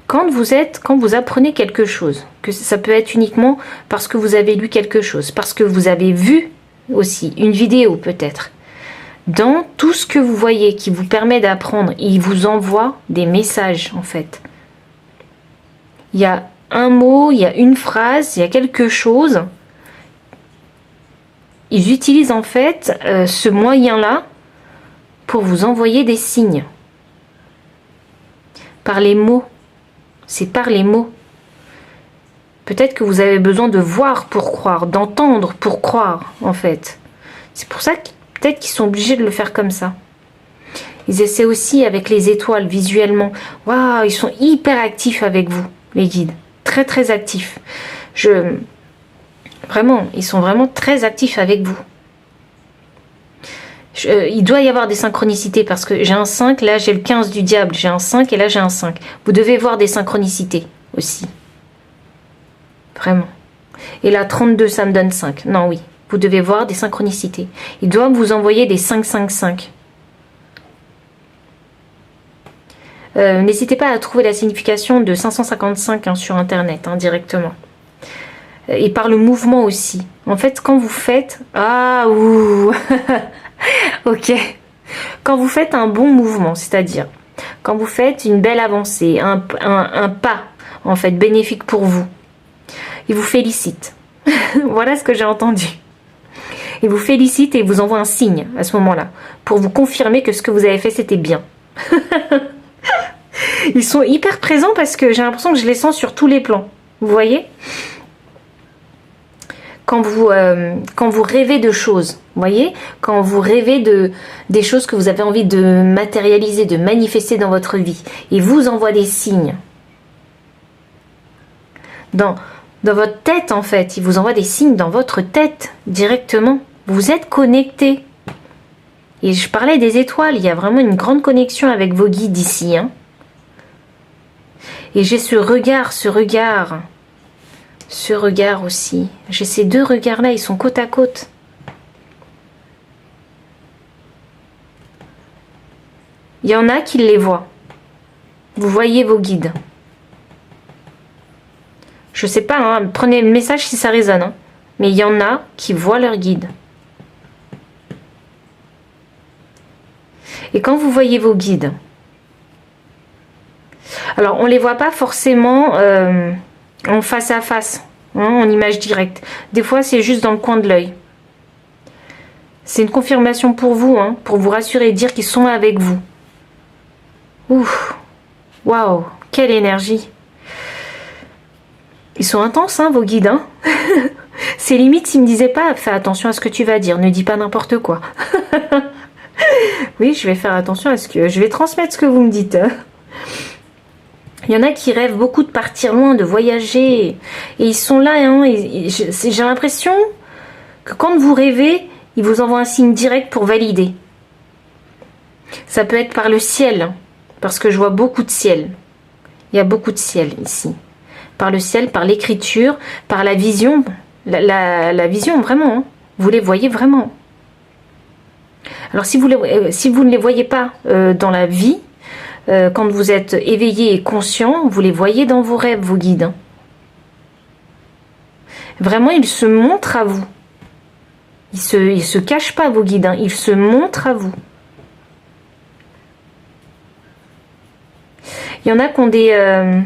quand vous apprenez quelque chose, que ça peut être uniquement parce que vous avez lu quelque chose, parce que vous avez vu aussi une vidéo peut-être, dans tout ce que vous voyez qui vous permet d'apprendre, il vous envoie des messages en fait. Il y a un mot, il y a une phrase, il y a quelque chose. Ils utilisent en fait ce moyen-là pour vous envoyer des signes. Par les mots. C'est par les mots. Peut-être que vous avez besoin de voir pour croire, d'entendre pour croire en fait. C'est pour ça que peut-être qu'ils sont obligés de le faire comme ça. Ils essaient aussi avec les étoiles visuellement. Waouh, ils sont hyper actifs avec vous, les guides. Très très actifs. Vraiment, ils sont vraiment très actifs avec vous. Il doit y avoir des synchronicités parce que j'ai un 5, là j'ai le 15 du diable. J'ai un 5 et là j'ai un 5. Vous devez voir des synchronicités aussi. Vraiment. Et là 32, ça me donne 5. Non, oui. Vous devez voir des synchronicités. Ils doivent vous envoyer des 5-5-5. N'hésitez pas à trouver la signification de 555 sur Internet, directement. Et par le mouvement aussi. En fait, quand vous faites... Ah, ouh ok. Quand vous faites un bon mouvement, c'est-à-dire quand vous faites une belle avancée, un pas, en fait, bénéfique pour vous, ils vous félicitent. Voilà ce que j'ai entendu. Ils vous félicitent et vous envoient un signe à ce moment-là pour vous confirmer que ce que vous avez fait, c'était bien. Ils sont hyper présents parce que j'ai l'impression que je les sens sur tous les plans. Vous voyez ? Quand vous rêvez de choses, vous voyez ? Quand vous rêvez des choses que vous avez envie de matérialiser, de manifester dans votre vie. Ils vous envoient des signes. Dans votre tête, en fait. Ils vous envoient des signes dans votre tête, directement. Vous êtes connecté. Et je parlais des étoiles. Il y a vraiment une grande connexion avec vos guides ici. Et j'ai ce regard aussi. J'ai ces deux regards-là, ils sont côte à côte. Il y en a qui les voient. Vous voyez vos guides. Je sais pas, prenez le message si ça résonne. Mais il y en a qui voient leurs guides. Et quand vous voyez vos guides, alors on ne les voit pas forcément en face à face, en image directe. Des fois c'est juste dans le coin de l'œil. C'est une confirmation pour vous, pour vous rassurer et dire qu'ils sont avec vous. Ouf, waouh, quelle énergie. Ils sont intenses, vos guides. C'est limite s'ils me disaient pas, fais attention à ce que tu vas dire, ne dis pas n'importe quoi. Oui, je vais faire attention à ce que... Je vais transmettre ce que vous me dites. Il y en a qui rêvent beaucoup de partir loin, de voyager. Et ils sont là, j'ai l'impression que quand vous rêvez, ils vous envoient un signe direct pour valider. Ça peut être par le ciel, parce que je vois beaucoup de ciel. Il y a beaucoup de ciel ici. Par le ciel, par l'écriture, par la vision. La vision, vraiment. Vous les voyez vraiment. Alors si vous ne les voyez pas dans la vie, quand vous êtes éveillé et conscient, vous les voyez dans vos rêves, vos guides. Vraiment, ils se montrent à vous. Ils se cachent pas, vos guides. Ils se montrent à vous. Il y en a qui ont des...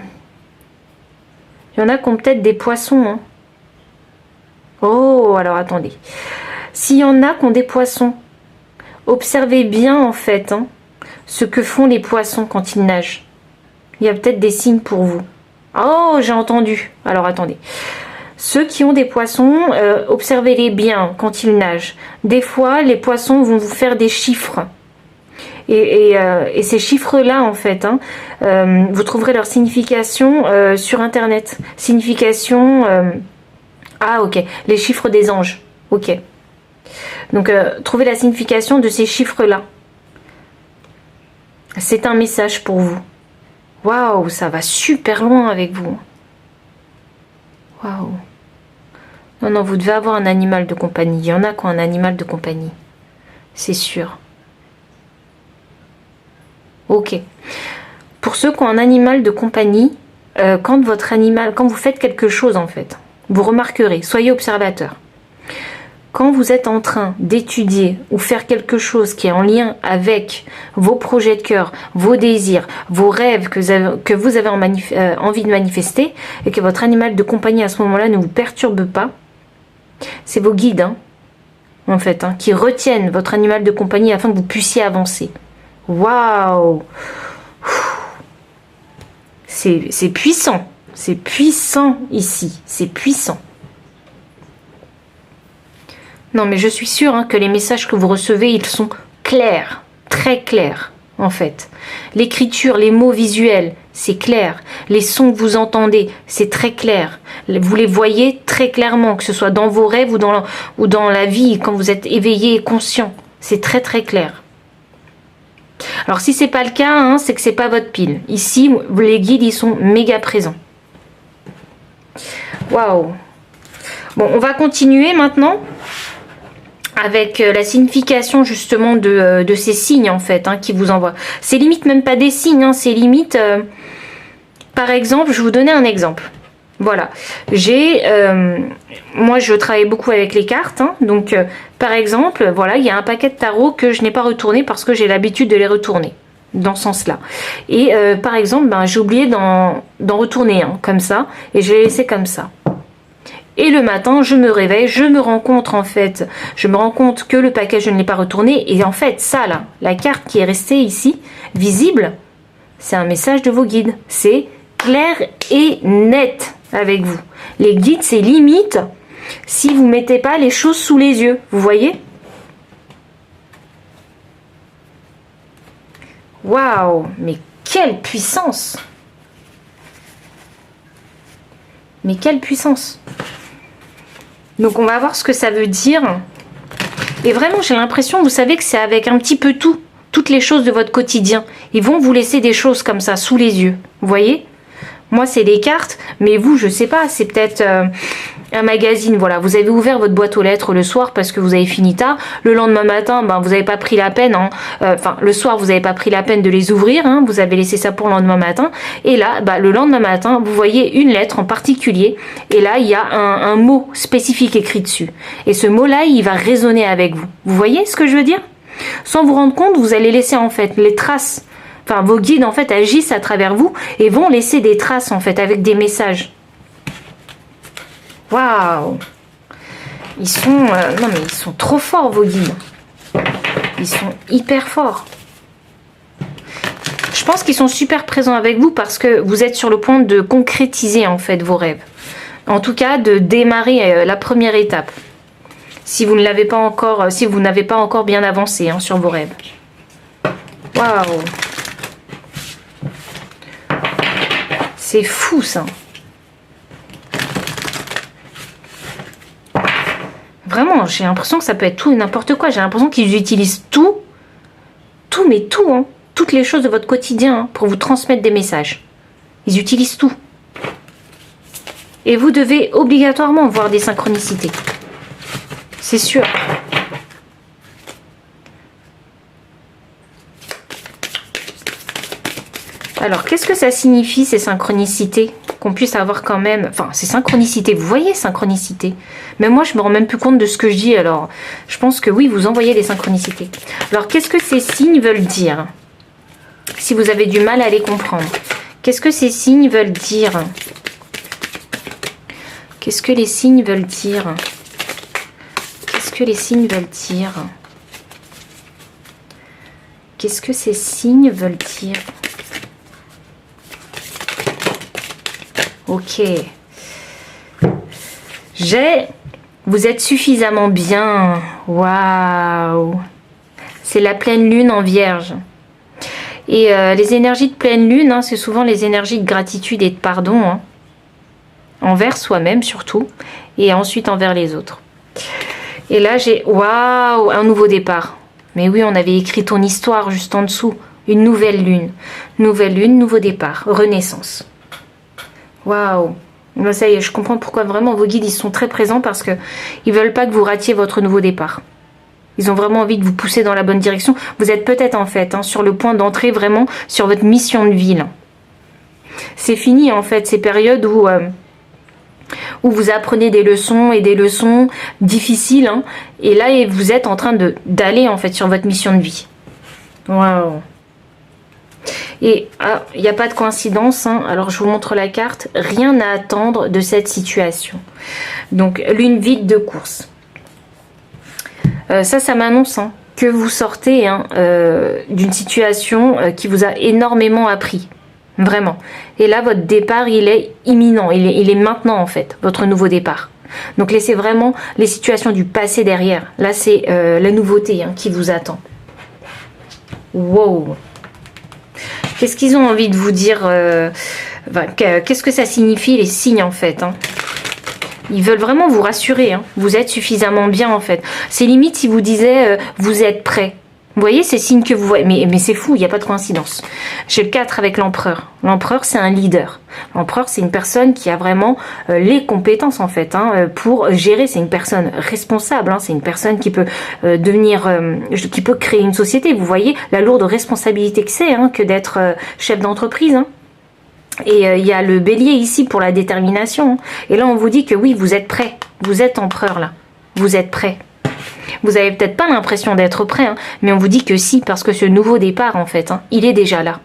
Il y en a qui ont peut-être des poissons. Oh, alors attendez. S'il y en a qui ont des poissons, observez bien en fait ce que font les poissons quand ils nagent. Il y a peut-être des signes pour vous. Oh, j'ai entendu. Alors attendez. Ceux qui ont des poissons, observez-les bien quand ils nagent. Des fois, les poissons vont vous faire des chiffres. Et ces chiffres-là, en fait, hein, vous trouverez leur signification sur Internet. Signification... ah, ok. Les chiffres des anges. Ok. Donc, trouvez la signification de ces chiffres-là. C'est un message pour vous. Waouh, ça va super loin avec vous. Waouh. Non, non, vous devez avoir un animal de compagnie. Il y en a qui ont un animal de compagnie. C'est sûr. Ok. Pour ceux qui ont un animal de compagnie, quand vous faites quelque chose en fait, vous remarquerez, soyez observateur. Quand vous êtes en train d'étudier ou faire quelque chose qui est en lien avec vos projets de cœur, vos désirs, vos rêves que vous avez envie de manifester et que votre animal de compagnie à ce moment-là ne vous perturbe pas, c'est vos guides, hein, en fait, hein, qui retiennent votre animal de compagnie afin que vous puissiez avancer. Waouh! C'est puissant. C'est puissant ici. C'est puissant. Non, mais je suis sûre hein, que les messages que vous recevez, ils sont clairs. Très clairs, en fait. L'écriture, les mots visuels, c'est clair. Les sons que vous entendez, c'est très clair. Vous les voyez très clairement, que ce soit dans vos rêves ou dans la vie, quand vous êtes éveillé et conscient. C'est très très clair. Alors si c'est pas le cas, hein, c'est que c'est pas votre pile. Ici, les guides, ils sont méga présents. Waouh. Bon, on va continuer maintenant avec la signification justement de ces signes en fait hein, qui vous envoient. C'est limite même pas des signes, hein, c'est limite... par exemple, je vais vous donner un exemple. Voilà, moi je travaille beaucoup avec les cartes, hein, donc par exemple, voilà, il y a un paquet de tarot que je n'ai pas retourné parce que j'ai l'habitude de les retourner, dans ce sens-là. Et par exemple, ben, j'ai oublié d'en retourner un, comme ça, et je l'ai laissé comme ça. Et le matin, je me réveille, je me rends compte que le paquet, je ne l'ai pas retourné, et en fait, ça là, la carte qui est restée ici, visible, c'est un message de vos guides, c'est clair et net avec vous. Les guides, c'est limite si vous mettez pas les choses sous les yeux. Vous voyez? Waouh! Mais quelle puissance! Mais quelle puissance! Donc on va voir ce que ça veut dire. Et vraiment, j'ai l'impression, vous savez que c'est avec un petit peu tout. Toutes les choses de votre quotidien. Ils vont vous laisser des choses comme ça, sous les yeux. Vous voyez? Moi, c'est des cartes, mais vous, je sais pas, c'est peut-être un magazine. Voilà, vous avez ouvert votre boîte aux lettres le soir parce que vous avez fini tard. Le lendemain matin, ben, vous n'avez pas pris la peine, hein, enfin, le soir, vous n'avez pas pris la peine de les ouvrir, hein, vous avez laissé ça pour le lendemain matin. Et là, ben, le lendemain matin, vous voyez une lettre en particulier. Et là, il y a un mot spécifique écrit dessus. Et ce mot-là, il va résonner avec vous. Vous voyez ce que je veux dire? Sans vous rendre compte, vous allez laisser en fait les traces. Enfin, vos guides en fait agissent à travers vous et vont laisser des traces en fait avec des messages. Waouh! Ils sont non mais ils sont trop forts vos guides. Ils sont hyper forts. Je pense qu'ils sont super présents avec vous parce que vous êtes sur le point de concrétiser en fait vos rêves. En tout cas, de démarrer la première étape. Si vous ne l'avez pas encore, si vous n'avez pas encore bien avancé hein, sur vos rêves. Waouh! C'est fou ça. Vraiment, j'ai l'impression que ça peut être tout et n'importe quoi. J'ai l'impression qu'ils utilisent tout, mais tout, hein, toutes les choses de votre quotidien hein, pour vous transmettre des messages. Ils utilisent tout. Et vous devez obligatoirement voir des synchronicités. C'est sûr. Alors, qu'est-ce que ça signifie ces synchronicités? Qu'on puisse avoir quand même... Enfin, ces synchronicités, vous voyez synchronicité. Mais moi, je me rends même plus compte de ce que je dis. Alors, je pense que oui, vous envoyez des synchronicités. Alors, qu'est-ce que ces signes veulent dire? Si vous avez du mal à les comprendre. Qu'est-ce que ces signes veulent dire? Qu'est-ce que les signes veulent dire? Qu'est-ce que les signes veulent dire? Qu'est-ce que ces signes veulent dire? Ok. Vous êtes suffisamment bien. Waouh. C'est la pleine lune en vierge. Et les énergies de pleine lune, hein, c'est souvent les énergies de gratitude et de pardon, hein, envers soi-même surtout, et ensuite envers les autres. Et là j'ai, waouh, un nouveau départ. Mais oui, on avait écrit ton histoire juste en dessous. Une nouvelle lune, nouveau départ, renaissance. Waouh. Ben ça y est, je comprends pourquoi vraiment vos guides ils sont très présents, parce que ils veulent pas que vous ratiez votre nouveau départ. Ils ont vraiment envie de vous pousser dans la bonne direction. Vous êtes peut-être en fait hein, sur le point d'entrer vraiment sur votre mission de vie. C'est fini en fait ces périodes où vous apprenez des leçons et des leçons difficiles. Hein, et là vous êtes en train d'aller en fait sur votre mission de vie. Waouh. Et il n'y a pas de coïncidence. Hein, alors je vous montre la carte. Rien à attendre de cette situation. Donc lune vide de course. Ça m'annonce hein, que vous sortez hein, d'une situation qui vous a énormément appris. Vraiment. Et là, votre départ, il est imminent. Il est maintenant, en fait, votre nouveau départ. Donc, laissez vraiment les situations du passé derrière. Là, c'est la nouveauté hein, qui vous attend. Wow. Qu'est-ce qu'ils ont envie de vous dire qu'est-ce que ça signifie, les signes, en fait hein. Ils veulent vraiment vous rassurer. Hein. Vous êtes suffisamment bien, en fait. C'est limite si vous disiez vous êtes prêt. Vous voyez ces signes que vous voyez. Mais c'est fou, il n'y a pas de coïncidence. J'ai le 4 avec l'empereur. L'empereur, c'est un leader. L'empereur, c'est une personne qui a vraiment les compétences, en fait, hein, pour gérer. C'est une personne responsable. Hein. C'est une personne qui peut qui peut créer une société. Vous voyez la lourde responsabilité que c'est hein, que d'être chef d'entreprise. Hein. Et il y a le bélier ici pour la détermination. Et là, on vous dit que oui, vous êtes prêt. Vous êtes empereur, là. Vous êtes prêt. Vous avez peut-être pas l'impression d'être prêt, hein, mais on vous dit que si, parce que ce nouveau départ, en fait, hein, il est déjà là.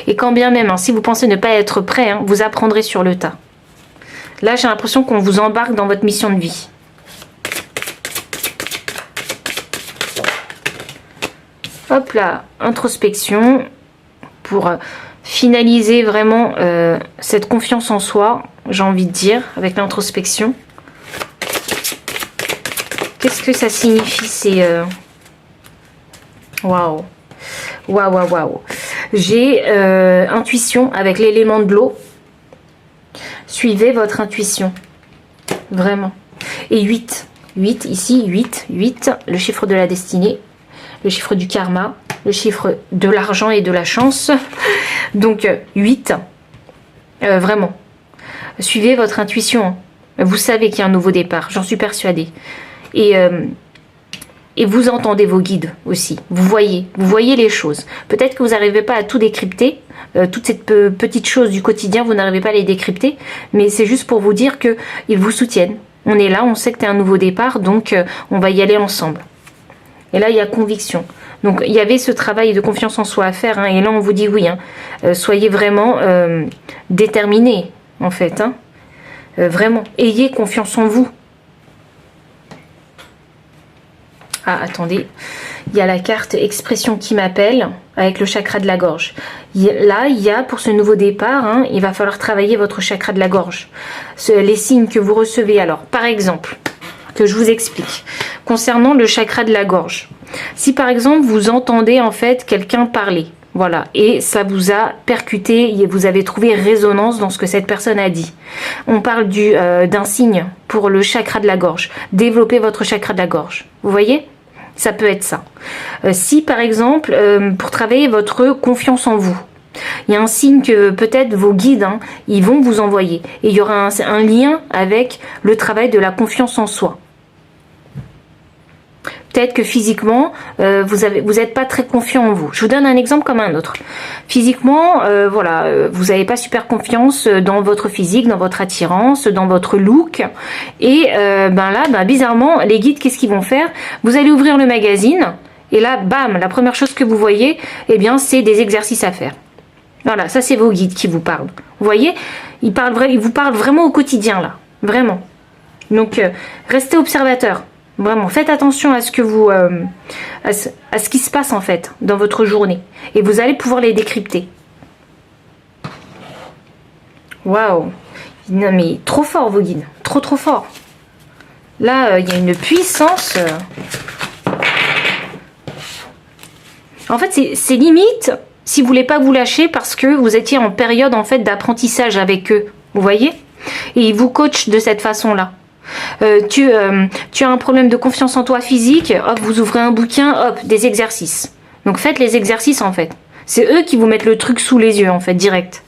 Et quand bien même, hein, si vous pensez ne pas être prêt, hein, vous apprendrez sur le tas. Là, j'ai l'impression qu'on vous embarque dans votre mission de vie. Hop là, introspection. Pour finaliser vraiment cette confiance en soi, j'ai envie de dire, avec l'introspection. Qu'est-ce que ça signifie ces... Waouh. Waouh, waouh, waouh. J'ai intuition avec l'élément de l'eau. Suivez votre intuition. Vraiment. Et 8. 8, ici, 8. 8, le chiffre de la destinée. Le chiffre du karma. Le chiffre de l'argent et de la chance. Donc 8, vraiment. Suivez votre intuition. Vous savez qu'il y a un nouveau départ, j'en suis persuadée. Et vous entendez vos guides aussi. Vous voyez les choses. Peut-être que vous n'arrivez pas à tout décrypter. Toutes ces petites choses du quotidien, vous n'arrivez pas à les décrypter. Mais c'est juste pour vous dire qu'ils vous soutiennent. On est là, on sait que tu as un nouveau départ, donc on va y aller ensemble. Et là, il y a conviction. Donc, il y avait ce travail de confiance en soi à faire. Hein, et là, on vous dit oui. Hein, soyez vraiment déterminés, en fait. Hein, vraiment. Ayez confiance en vous. Ah, attendez. Il y a la carte expression qui m'appelle avec le chakra de la gorge. Là, il y a pour ce nouveau départ, hein, il va falloir travailler votre chakra de la gorge. Les signes que vous recevez. Alors, par exemple, que je vous explique. Concernant le chakra de la gorge. Si par exemple vous entendez en fait quelqu'un parler, voilà, et ça vous a percuté, et vous avez trouvé résonance dans ce que cette personne a dit. On parle d'un signe pour le chakra de la gorge. Développez votre chakra de la gorge. Vous voyez? Ça peut être ça. Si par exemple, pour travailler votre confiance en vous, il y a un signe que peut-être vos guides, hein, ils vont vous envoyer. Et il y aura un lien avec le travail de la confiance en soi. Peut-être que physiquement, vous n'êtes pas très confiant en vous. Je vous donne un exemple comme un autre. Physiquement, voilà, vous n'avez pas super confiance dans votre physique, dans votre attirance, dans votre look. Et là, bizarrement, les guides, qu'est-ce qu'ils vont faire? Vous allez ouvrir le magazine et là, bam, la première chose que vous voyez, eh bien, c'est des exercices à faire. Voilà, ça c'est vos guides qui vous parlent. Vous voyez, ils vous parlent vraiment au quotidien là, vraiment. Donc, restez observateur. Vraiment, faites attention à ce que vous, à ce qui se passe en fait dans votre journée, et vous allez pouvoir les décrypter. Waouh, non mais trop fort vos guides, trop fort. Là, il y a une puissance. En fait, c'est limite si vous voulez pas vous lâcher parce que vous étiez en période en fait d'apprentissage avec eux. Vous voyez? Et ils vous coachent de cette façon-là. Tu as un problème de confiance en toi physique, hop, vous ouvrez un bouquin, hop, des exercices. Donc faites les exercices en fait. C'est eux qui vous mettent le truc sous les yeux en fait, direct.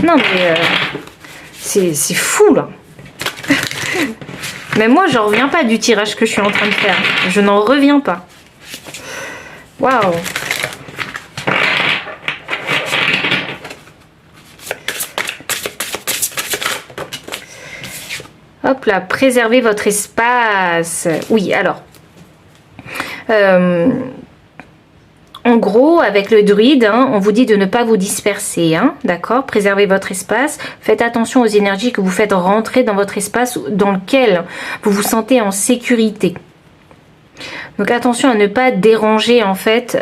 Non mais c'est fou là. Mais moi j'en reviens pas du tirage que je suis en train de faire. Je n'en reviens pas. Waouh. Hop là, préservez votre espace. Oui, alors. En gros, avec le druide, hein, on vous dit de ne pas vous disperser. Hein, d'accord? Préservez votre espace. Faites attention aux énergies que vous faites rentrer dans votre espace dans lequel vous vous sentez en sécurité. Donc attention à ne pas déranger en fait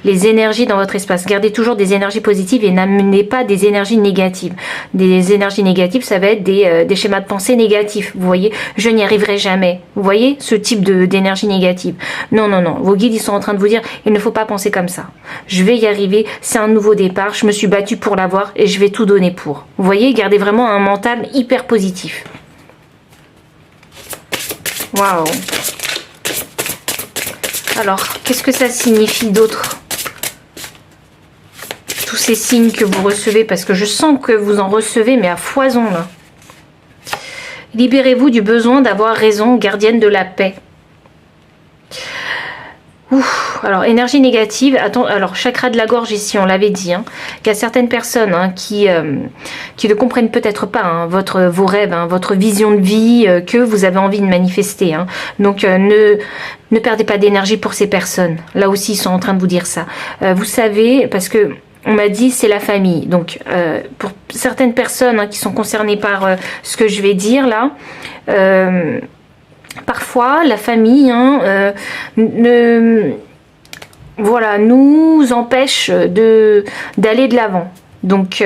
les énergies dans votre espace. Gardez toujours des énergies positives et n'amenez pas des énergies négatives. Des énergies négatives, ça va être des schémas de pensée négatifs. Vous voyez, je n'y arriverai jamais. Vous voyez ce type d'énergie négative. Non, non, non. Vos guides, ils sont en train de vous dire, il ne faut pas penser comme ça. Je vais y arriver, c'est un nouveau départ, je me suis battue pour l'avoir et je vais tout donner pour. Vous voyez, gardez vraiment un mental hyper positif. Waouh. Alors, qu'est-ce que ça signifie d'autre? Tous ces signes que vous recevez, parce que je sens que vous en recevez, mais à foison, là. Libérez-vous du besoin d'avoir raison, gardienne de la paix. Ouf, alors, énergie négative. Attends, alors, chakra de la gorge ici, on l'avait dit. Hein, il y a certaines personnes hein, qui ne comprennent peut-être pas hein, vos rêves, hein, votre vision de vie que vous avez envie de manifester. Hein. Donc, ne perdez pas d'énergie pour ces personnes. Là aussi, ils sont en train de vous dire ça. Vous savez, parce que on m'a dit c'est la famille. Donc, pour certaines personnes hein, qui sont concernées par ce que je vais dire là, parfois, la famille hein, voilà, nous empêche d'aller de l'avant. Donc,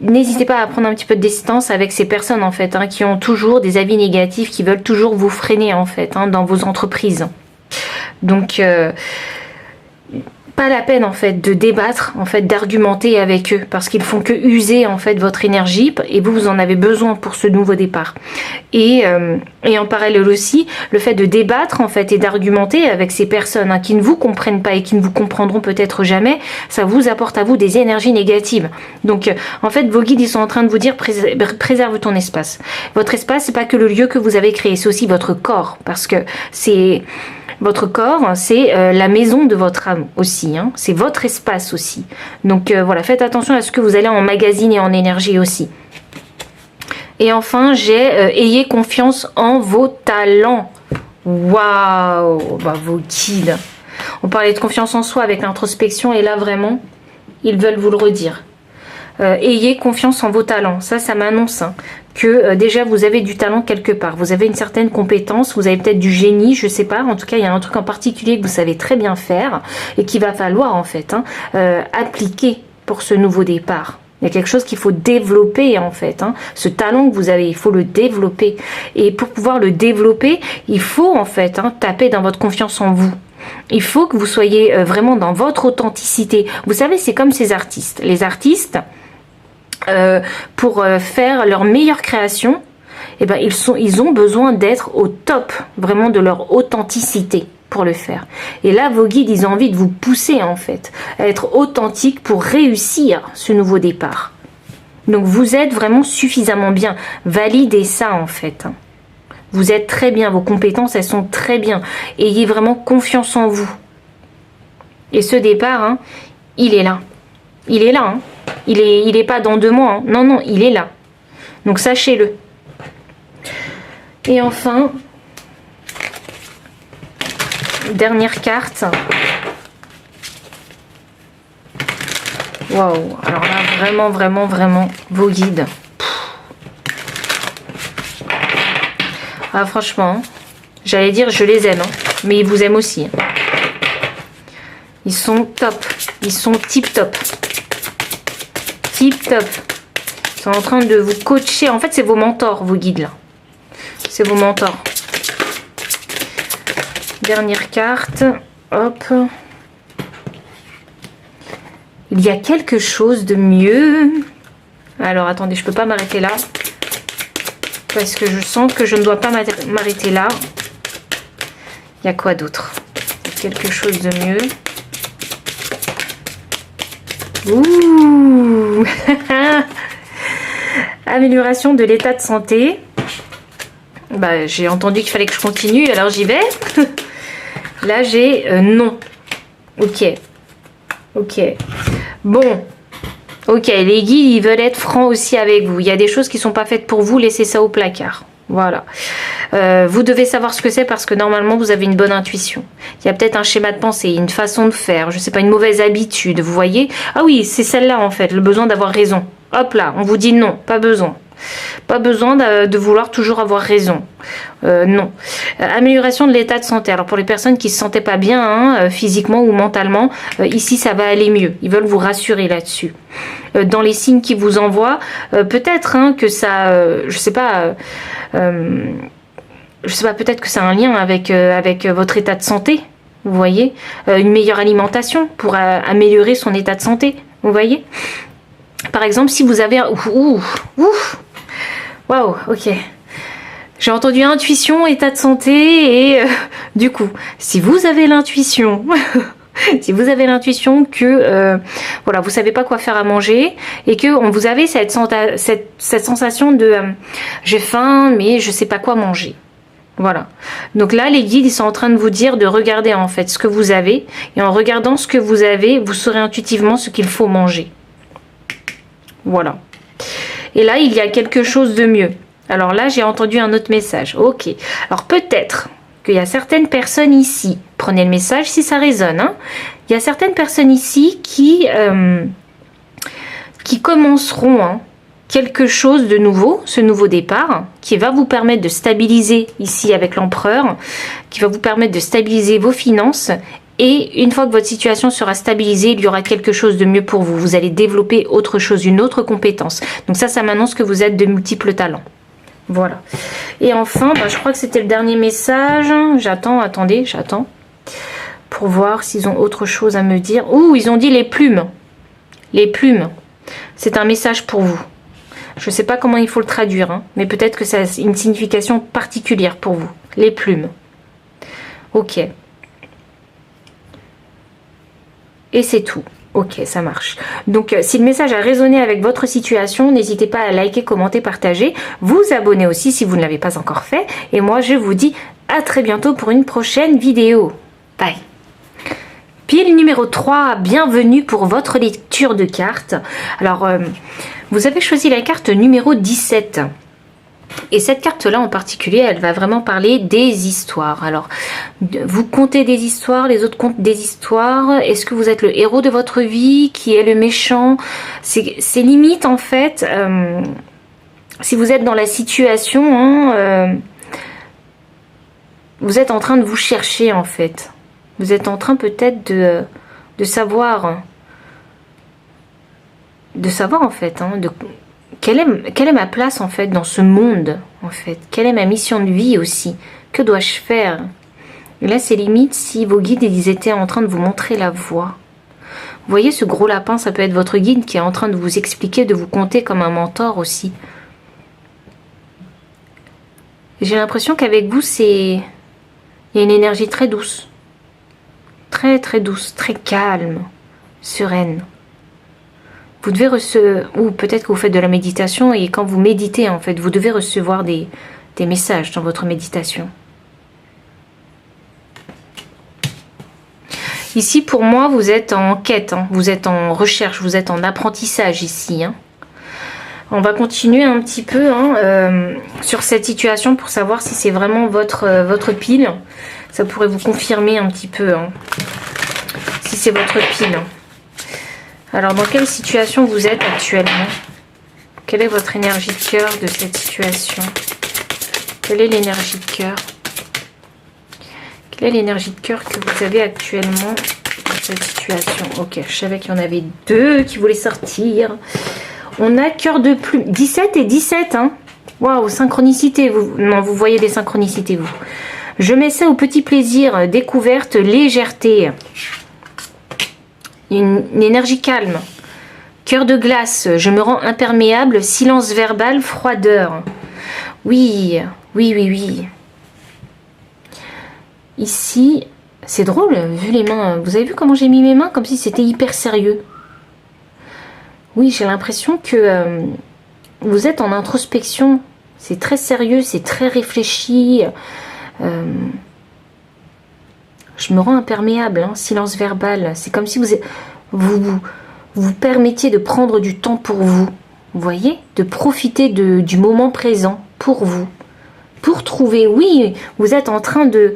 n'hésitez pas à prendre un petit peu de distance avec ces personnes en fait, hein, qui ont toujours des avis négatifs, qui veulent toujours vous freiner en fait, hein, dans vos entreprises. Donc, pas la peine en fait de débattre, en fait d'argumenter avec eux parce qu'ils font que user en fait votre énergie et vous en avez besoin pour ce nouveau départ. Et en parallèle aussi, le fait de débattre en fait et d'argumenter avec ces personnes hein, qui ne vous comprennent pas et qui ne vous comprendront peut-être jamais, ça vous apporte à vous des énergies négatives. Donc en fait vos guides ils sont en train de vous dire préserve ton espace. Votre espace c'est pas que le lieu que vous avez créé, c'est aussi votre corps parce que c'est votre corps, c'est la maison de votre âme aussi, hein. C'est votre espace aussi. Donc voilà, faites attention à ce que vous allez emmagasiner en énergie aussi. Et enfin, ayez confiance en vos talents. Waouh, bah, vos guides. On parlait de confiance en soi avec l'introspection et là vraiment, ils veulent vous le redire. Ayez confiance en vos talents. Ça m'annonce hein, que déjà vous avez du talent quelque part. Vous avez une certaine compétence, vous avez peut-être du génie, je sais pas. En tout cas, il y a un truc en particulier que vous savez très bien faire et qu'il va falloir en fait hein, appliquer pour ce nouveau départ. Il y a quelque chose qu'il faut développer en fait. Hein. Ce talent que vous avez, il faut le développer. Et pour pouvoir le développer, il faut en fait hein, taper dans votre confiance en vous. Il faut que vous soyez vraiment dans votre authenticité. Vous savez, c'est comme ces artistes. Les artistes... pour faire leur meilleure création, eh ben, ils ont besoin d'être au top vraiment de leur authenticité pour le faire. Et là, vos guides, ils ont envie de vous pousser en fait à être authentique pour réussir ce nouveau départ. Donc vous êtes vraiment suffisamment bien. Validez ça en fait. Vous êtes très bien, vos compétences, elles sont très bien. Ayez vraiment confiance en vous. Et ce départ, hein, il est là. Il est là, hein. Il est pas dans 2 mois. Hein. Non, non, il est là. Donc, sachez-le. Et enfin, dernière carte. Waouh. Alors là, vraiment, vraiment, vraiment, vos guides. Ah, franchement, j'allais dire je les aime. Hein, mais ils vous aiment aussi. Hein. Ils sont top. Ils sont tip top. Tip top. Ils sont en train de vous coacher. En fait, c'est vos mentors, vos guides là. c'est vos mentors. Dernière carte. Hop. Il y a quelque chose de mieux. Alors, attendez, je peux pas m'arrêter là. Parce que je sens que je ne dois pas m'arrêter là. Il y a quoi d'autre? Quelque chose de mieux. Ouh. Amélioration de l'état de santé. Bah, j'ai entendu qu'il fallait que je continue, alors j'y vais. Là, j'ai non. Ok. Ok. Bon. Ok, les guides, ils veulent être francs aussi avec vous. Il y a des choses qui ne sont pas faites pour vous, laissez ça au placard. Voilà. Vous devez savoir ce que c'est parce que normalement, vous avez une bonne intuition. Il y a peut-être un schéma de pensée, une façon de faire, je ne sais pas, une mauvaise habitude, vous voyez? Ah oui, c'est celle-là en fait, le besoin d'avoir raison. Hop là, on vous dit non, pas besoin. Pas besoin de vouloir toujours avoir raison. Non. Amélioration de l'état de santé. Alors pour les personnes qui ne se sentaient pas bien, hein, physiquement ou mentalement, ici ça va aller mieux. Ils veulent vous rassurer là-dessus. Dans les signes qu'ils vous envoient, peut-être hein, que ça, je sais pas, peut-être que ça a un lien avec votre état de santé. Vous voyez, une meilleure alimentation pour améliorer son état de santé. Vous voyez. Par exemple, si vous avez... Waouh, ok. J'ai entendu intuition, état de santé et du coup, si vous avez l'intuition... si vous avez l'intuition que voilà, vous savez pas quoi faire à manger et que vous avez cette sensation de j'ai faim mais je sais pas quoi manger. Voilà. Donc là, les guides, ils sont en train de vous dire de regarder en fait ce que vous avez et en regardant ce que vous avez, vous saurez intuitivement ce qu'il faut manger. Voilà. Et là, il y a quelque chose de mieux. Alors là, j'ai entendu un autre message. Ok. Alors peut-être qu'il y a certaines personnes ici, prenez le message si ça résonne, hein. Il y a certaines personnes ici qui commenceront hein, quelque chose de nouveau, ce nouveau départ, qui va vous permettre de stabiliser ici avec l'empereur, qui va vous permettre de stabiliser vos finances. Et une fois que votre situation sera stabilisée, il y aura quelque chose de mieux pour vous. Vous allez développer autre chose, une autre compétence. Donc ça m'annonce que vous êtes de multiples talents. Voilà. Et enfin, bah, je crois que c'était le dernier message. J'attends, attendez, j'attends. Pour voir s'ils ont autre chose à me dire. Ouh, ils ont dit les plumes. Les plumes. C'est un message pour vous. Je ne sais pas comment il faut le traduire, hein, mais peut-être que ça a une signification particulière pour vous. Les plumes. Ok. Et c'est tout. Ok, ça marche. Donc, si le message a résonné avec votre situation, n'hésitez pas à liker, commenter, partager. Vous abonner aussi si vous ne l'avez pas encore fait. Et moi, je vous dis à très bientôt pour une prochaine vidéo. Bye. Pile numéro 3, bienvenue pour votre lecture de cartes. Alors, vous avez choisi la carte numéro 17. Et cette carte-là en particulier, elle va vraiment parler des histoires. Alors, vous contez des histoires, les autres comptent des histoires. Est-ce que vous êtes le héros de votre vie? Qui est le méchant? C'est limite en fait, si vous êtes dans la situation, hein, vous êtes en train de vous chercher en fait. Vous êtes en train peut-être de savoir en fait, hein, quelle est ma place en fait dans ce monde en fait? Quelle est ma mission de vie aussi? Que dois-je faire? Et là c'est limite si vos guides ils étaient en train de vous montrer la voie. Vous voyez ce gros lapin, ça peut être votre guide qui est en train de vous expliquer, de vous compter comme un mentor aussi. J'ai l'impression qu'avec vous il y a une énergie très douce. Très très douce, très calme, sereine. Vous devez recevoir, ou peut-être que vous faites de la méditation et quand vous méditez en fait, vous devez recevoir des messages dans votre méditation. Ici pour moi vous êtes en quête, hein, vous êtes en recherche, vous êtes en apprentissage ici. Hein. On va continuer un petit peu hein, sur cette situation pour savoir si c'est vraiment votre pile. Ça pourrait vous confirmer un petit peu hein, si c'est votre pile. Alors, dans quelle situation vous êtes actuellement? Quelle est votre énergie de cœur de cette situation? Quelle est l'énergie de cœur? Quelle est l'énergie de cœur que vous avez actuellement dans cette situation? Ok, je savais qu'il y en avait deux qui voulaient sortir. On a cœur de plume. 17 et 17, hein? Waouh, synchronicité, vous. Non, vous voyez des synchronicités, vous. Je mets ça au petit plaisir, découverte, légèreté. Une énergie calme. Cœur de glace, je me rends imperméable, silence verbal, froideur. Oui, oui, oui, oui. Ici, c'est drôle, vu les mains. Vous avez vu comment j'ai mis mes mains? Comme si c'était hyper sérieux. Oui, j'ai l'impression que vous êtes en introspection. C'est très sérieux, c'est très réfléchi. Je me rends imperméable, hein, silence verbal. C'est comme si vous permettiez de prendre du temps pour vous. Vous voyez? De profiter du moment présent pour vous. Pour trouver, oui, vous êtes en train de...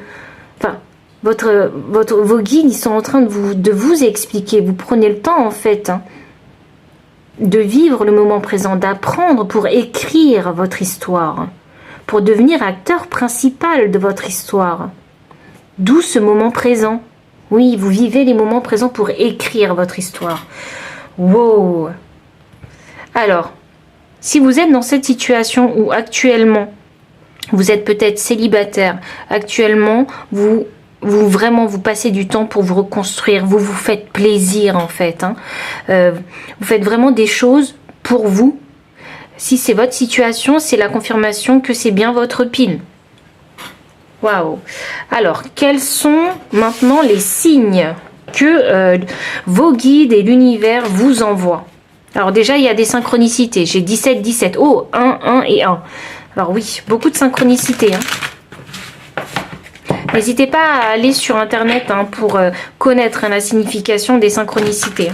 Enfin, vos guides, ils sont en train de vous expliquer. Vous prenez le temps, en fait, hein, de vivre le moment présent, d'apprendre pour écrire votre histoire, pour devenir acteur principal de votre histoire. D'où ce moment présent. Oui, vous vivez les moments présents pour écrire votre histoire. Wow! Alors, si vous êtes dans cette situation où actuellement, vous êtes peut-être célibataire, actuellement, vous passez du temps pour vous reconstruire, vous vous faites plaisir en fait. Hein. Vous faites vraiment des choses pour vous. Si c'est votre situation, c'est la confirmation que c'est bien votre pile. Waouh! Alors, quels sont maintenant les signes que vos guides et l'univers vous envoient? Alors déjà, il y a des synchronicités. J'ai 17, 17. Oh, 1, 1 et 1. Alors oui, beaucoup de synchronicités. Hein. N'hésitez pas à aller sur Internet hein, pour connaître hein, la signification des synchronicités.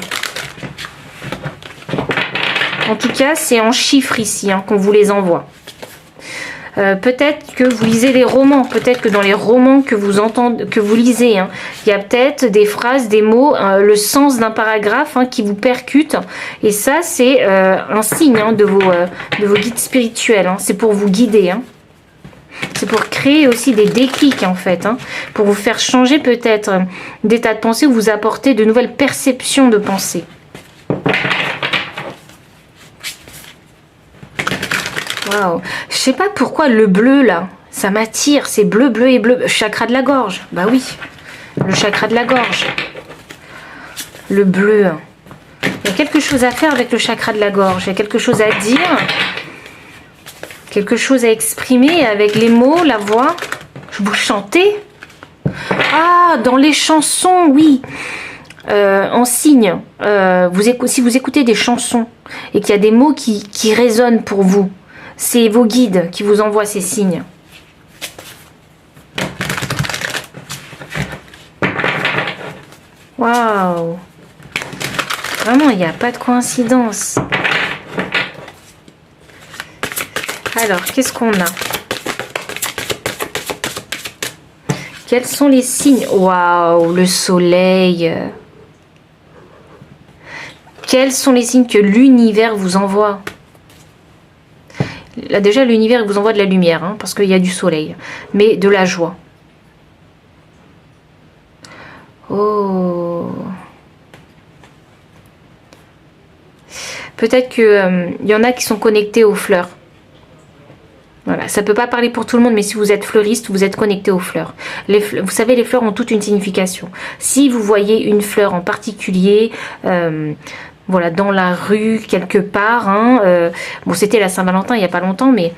En tout cas, c'est en chiffres ici hein, qu'on vous les envoie. Peut-être que vous lisez des romans, peut-être que dans les romans que vous entendez, que vous lisez, hein, il y a peut-être des phrases, des mots, le sens d'un paragraphe hein, qui vous percute. Et ça, c'est un signe hein, de vos guides spirituels. Hein. C'est pour vous guider. Hein. C'est pour créer aussi des déclics en fait, hein, pour vous faire changer peut-être d'état de pensée ou vous apporter de nouvelles perceptions de pensée. Waouh, je sais pas pourquoi le bleu là, ça m'attire, c'est bleu, bleu et bleu. Chakra de la gorge, bah oui, le chakra de la gorge. Le bleu. Il y a quelque chose à faire avec le chakra de la gorge, il y a quelque chose à dire, quelque chose à exprimer avec les mots, la voix. Vous chantez? Ah, dans les chansons, oui. En signe, si vous écoutez des chansons et qu'il y a des mots qui résonnent pour vous, c'est vos guides qui vous envoient ces signes. Waouh! Vraiment, il n'y a pas de coïncidence. Alors, qu'est-ce qu'on a? Quels sont les signes? Waouh, le soleil. Quels sont les signes que l'univers vous envoie? Là déjà l'univers vous envoie de la lumière hein, parce qu'il y a du soleil, mais de la joie. Oh, peut-être que y en a qui sont connectés aux fleurs. Voilà, ça peut pas parler pour tout le monde, mais si vous êtes fleuriste, vous êtes connecté aux fleurs. Vous savez, les fleurs ont toute une signification. Si vous voyez une fleur en particulier, voilà, dans la rue, quelque part. Hein, bon, c'était la Saint-Valentin il n'y a pas longtemps, mais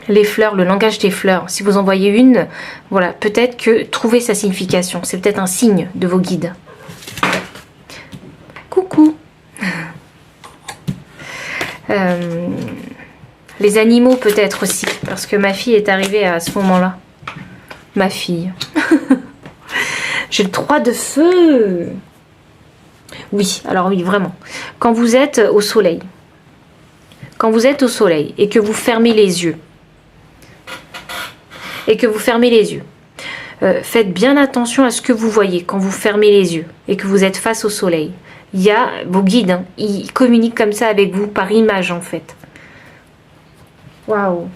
les fleurs, le langage des fleurs. Si vous en voyez une, voilà, peut-être que trouvez sa signification. C'est peut-être un signe de vos guides. Coucou. Les animaux peut-être aussi, parce que ma fille est arrivée à ce moment-là. Ma fille. J'ai le 3 de feu. Oui, alors oui, vraiment. Quand vous êtes au soleil, et que vous fermez les yeux, faites bien attention à ce que vous voyez quand vous fermez les yeux et que vous êtes face au soleil. Il y a vos guides, hein, ils communiquent comme ça avec vous par image en fait. Waouh.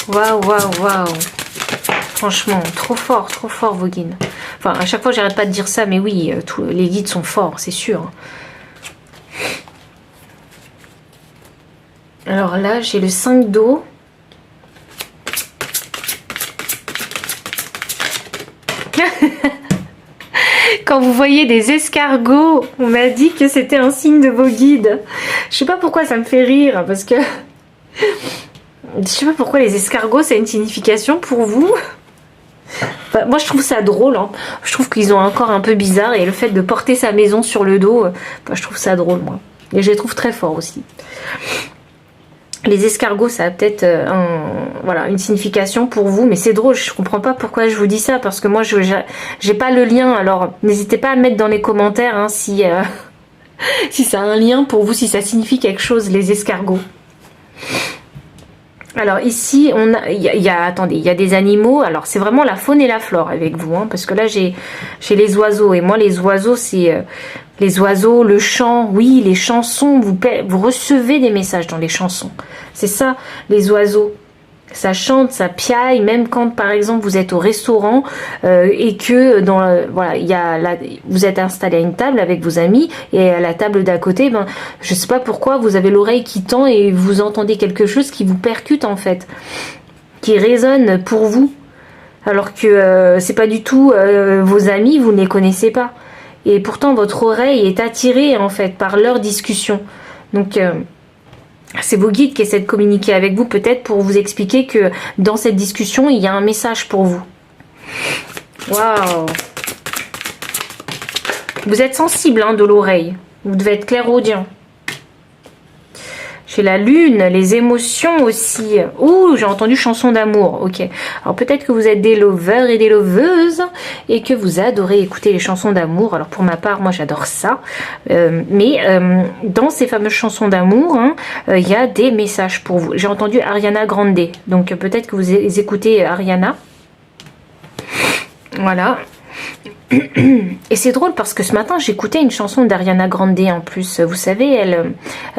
Waouh, waouh, waouh. Franchement, trop fort vos guides. Enfin, à chaque fois, j'arrête pas de dire ça, mais oui, les guides sont forts, c'est sûr. Alors là, j'ai le 5 d'eau. Quand vous voyez des escargots, on m'a dit que c'était un signe de vos guides. Je sais pas pourquoi ça me fait rire, parce que... Je sais pas pourquoi les escargots, c'est une signification pour vous. Enfin, moi, je trouve ça drôle. Hein. Je trouve qu'ils ont un corps un peu bizarre, et le fait de porter sa maison sur le dos, je trouve ça drôle, moi. Et je les trouve très forts aussi. Les escargots, ça a peut-être voilà, une signification pour vous, mais c'est drôle, je comprends pas pourquoi je vous dis ça, parce que moi, j'ai pas le lien, alors n'hésitez pas à mettre dans les commentaires hein, si, si ça a un lien pour vous, si ça signifie quelque chose, les escargots. Alors ici, attendez, il y a des animaux, alors c'est vraiment la faune et la flore avec vous, hein, parce que là, j'ai les oiseaux, et moi, les oiseaux, c'est... les oiseaux, le chant, oui, les chansons, vous recevez des messages dans les chansons. C'est ça, les oiseaux. Ça chante, ça piaille, même quand, par exemple, vous êtes au restaurant et que voilà, vous êtes installé à une table avec vos amis et à la table d'à côté, ben, je sais pas pourquoi, vous avez l'oreille qui tend et vous entendez quelque chose qui vous percute en fait, qui résonne pour vous, alors que c'est pas du tout vos amis, vous ne les connaissez pas. Et pourtant, votre oreille est attirée, en fait, par leur discussion. Donc, c'est vos guides qui essaient de communiquer avec vous, peut-être pour vous expliquer que dans cette discussion, il y a un message pour vous. Waouh! Vous êtes sensible, hein, de l'oreille. Vous devez être clairaudient. J'ai la lune, les émotions aussi. Ouh, j'ai entendu chanson d'amour. Ok. Alors peut-être que vous êtes des lovers et des loveuses et que vous adorez écouter les chansons d'amour. Alors pour ma part, moi j'adore ça. Mais dans ces fameuses chansons d'amour, hein, il y a des messages pour vous. J'ai entendu Ariana Grande. Donc peut-être que vous écoutez Ariana. Voilà. Et c'est drôle parce que ce matin j'écoutais une chanson d'Ariana Grande en plus. Vous savez, elle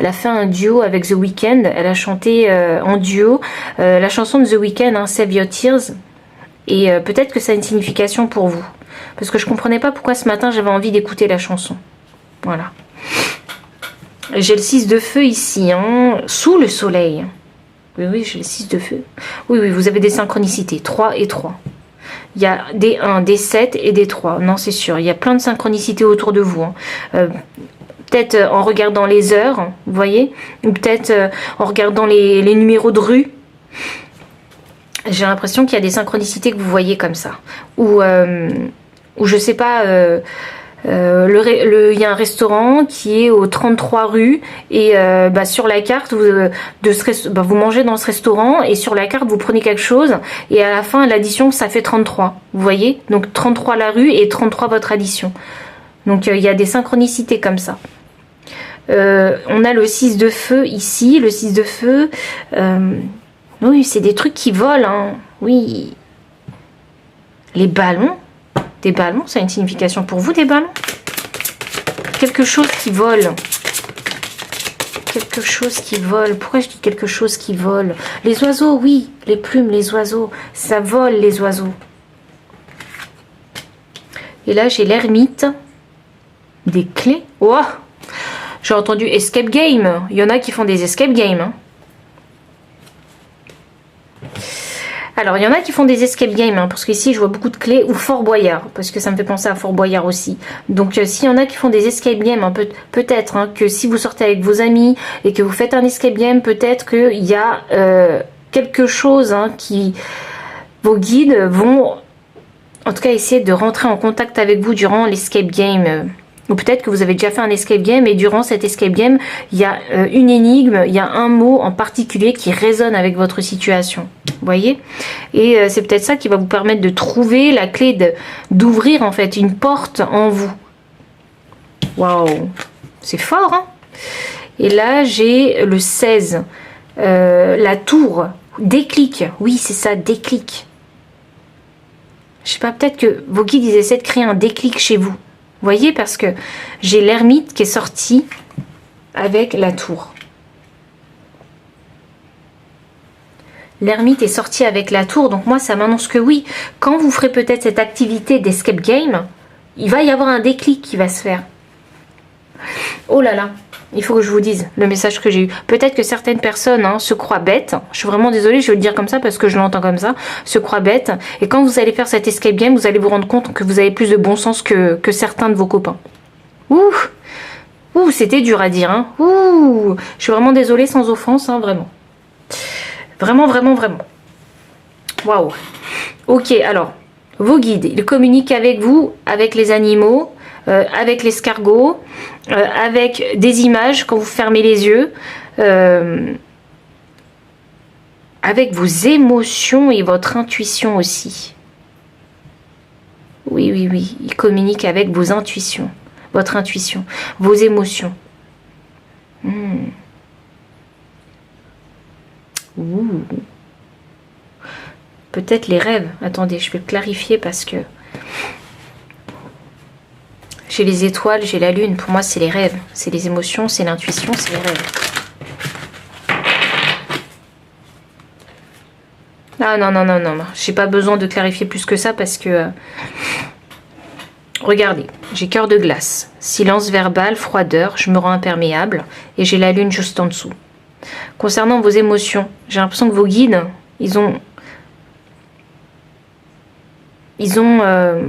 a fait un duo avec The Weeknd. Elle a chanté en duo la chanson de The Weeknd, hein, Save Your Tears. Et peut-être que ça a une signification pour vous. Parce que je comprenais pas pourquoi ce matin j'avais envie d'écouter la chanson. Voilà. J'ai le 6 de feu ici, hein, sous le soleil. Oui, oui, j'ai le 6 de feu. Oui, oui, vous avez des synchronicités. 3 et 3. Il y a des 1, des 7 et des 3. Non, c'est sûr. Il y a plein de synchronicités autour de vous. Hein. Peut-être en regardant les heures, vous voyez. Ou peut-être en regardant les numéros de rue. J'ai l'impression qu'il y a des synchronicités que vous voyez comme ça. Ou je sais pas... il y a un restaurant qui est au 33 rue et sur la carte vous mangez dans ce restaurant et sur la carte vous prenez quelque chose et à la fin l'addition ça fait 33, vous voyez, donc 33 la rue et 33 votre addition, donc il y a des synchronicités comme ça. On a le 6 de feu ici, le 6 de feu, oui c'est des trucs qui volent, hein. Oui, les ballons. Des ballons, ça a une signification pour vous, des ballons? Quelque chose qui vole. Quelque chose qui vole. Pourquoi je dis quelque chose qui vole? Les oiseaux, oui. Les plumes, les oiseaux. Ça vole, les oiseaux. Et là, j'ai l'ermite. Des clés. Oh, j'ai entendu escape game. Il y en a qui font des escape games. Hein. Alors, il y en a qui font des escape games, hein, parce qu'ici, je vois beaucoup de clés, ou Fort Boyard, parce que ça me fait penser à Fort Boyard aussi. Donc, s'il y en a qui font des escape games, hein, peut-être hein, que si vous sortez avec vos amis et que vous faites un escape game, peut-être qu'il y a quelque chose hein, qui... Vos guides vont, en tout cas, essayer de rentrer en contact avec vous durant l'escape game. Ou peut-être que vous avez déjà fait un escape game et durant cet escape game, il y a une énigme, il y a un mot en particulier qui résonne avec votre situation. Vous voyez? Et c'est peut-être ça qui va vous permettre de trouver la clé d'ouvrir en fait une porte en vous. Waouh! C'est fort, hein? Et là, j'ai le 16. La tour. Déclic. Oui, c'est ça, déclic. Je sais pas, peut-être que vos guides, ils essaient de créer un déclic chez vous. Vous voyez, parce que j'ai l'ermite qui est sorti avec la tour. L'ermite est sorti avec la tour, donc moi ça m'annonce que oui, quand vous ferez peut-être cette activité d'escape game, il va y avoir un déclic qui va se faire. Oh là là, il faut que je vous dise le message que j'ai eu. Peut-être que certaines personnes se croient bêtes. Je suis vraiment désolée, je vais le dire comme ça parce que je l'entends comme ça. Se croient bêtes. Et quand vous allez faire cet escape game, vous allez vous rendre compte que vous avez plus de bon sens que certains de vos copains. Ouh, c'était dur à dire. Hein. Ouh, je suis vraiment désolée, sans offense, vraiment. Vraiment, vraiment, vraiment. Waouh. Ok, alors, vos guides, ils communiquent avec vous, avec les animaux, avec l'escargot, avec des images quand vous fermez les yeux, avec vos émotions et votre intuition aussi. Oui, oui, oui, ils communiquent avec vos intuitions, votre intuition, vos émotions. Ouh. Peut-être les rêves. Attendez, je vais clarifier parce que j'ai les étoiles, j'ai la lune. Pour moi, c'est les rêves. C'est les émotions, c'est l'intuition, c'est les rêves. Ah non, non, non, non, non. J'ai pas besoin de clarifier plus que ça parce que... regardez, j'ai cœur de glace, silence verbal, froideur, je me rends imperméable et j'ai la lune juste en dessous. Concernant vos émotions, j'ai l'impression que vos guides, ils ont un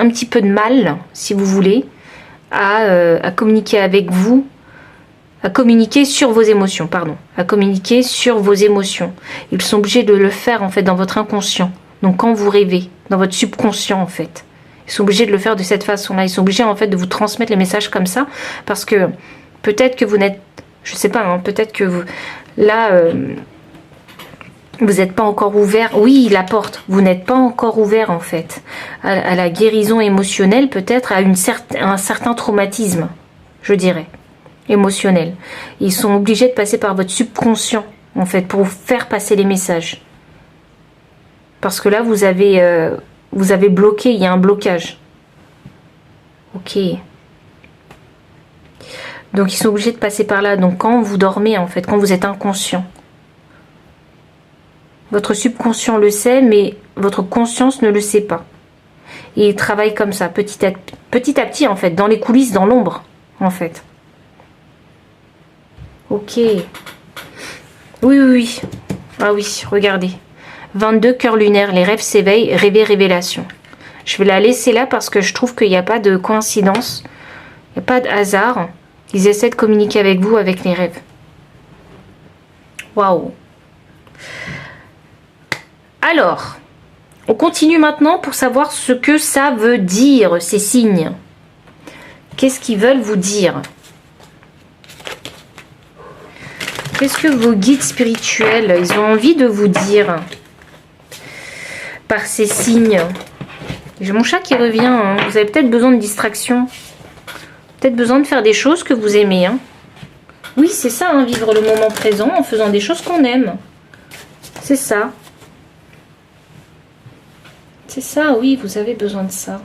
petit peu de mal, si vous voulez, à communiquer avec vous, à communiquer sur vos émotions, pardon, à communiquer sur vos émotions. Ils sont obligés de le faire en fait dans votre inconscient. Donc quand vous rêvez, dans votre subconscient en fait, ils sont obligés de le faire de cette façon-là. Ils sont obligés en fait de vous transmettre les messages comme ça, parce que peut-être que vous n'êtes, je sais pas, peut-être que vous, là, vous n'êtes pas encore ouvert. Oui, la porte. Vous n'êtes pas encore ouvert en fait à la guérison émotionnelle, peut-être à un certain traumatisme, je dirais, émotionnel. Ils sont obligés de passer par votre subconscient en fait pour vous faire passer les messages. Parce que là, vous avez bloqué, il y a un blocage. Ok. Donc, ils sont obligés de passer par là. Donc, quand vous dormez, en fait, quand vous êtes inconscient, votre subconscient le sait, mais votre conscience ne le sait pas. Et il travaille comme ça, petit à petit, en fait, dans les coulisses, dans l'ombre, en fait. Ok. Oui, oui, oui. Ah oui, regardez. 22 cœurs lunaires, les rêves s'éveillent, rêver, révélation. Je vais la laisser là parce que je trouve qu'il n'y a pas de coïncidence, il n'y a pas de hasard. Ils essaient de communiquer avec vous avec les rêves. Waouh. Alors, on continue maintenant pour savoir ce que ça veut dire, ces signes. Qu'est-ce qu'ils veulent vous dire? Qu'est-ce que vos guides spirituels, ils ont envie de vous dire par ces signes? J'ai mon chat qui revient. Vous avez peut-être besoin de distraction. Peut-être besoin de faire des choses que vous aimez. Oui, c'est ça, vivre le moment présent en faisant des choses qu'on aime. C'est ça. C'est ça, oui, vous avez besoin de ça.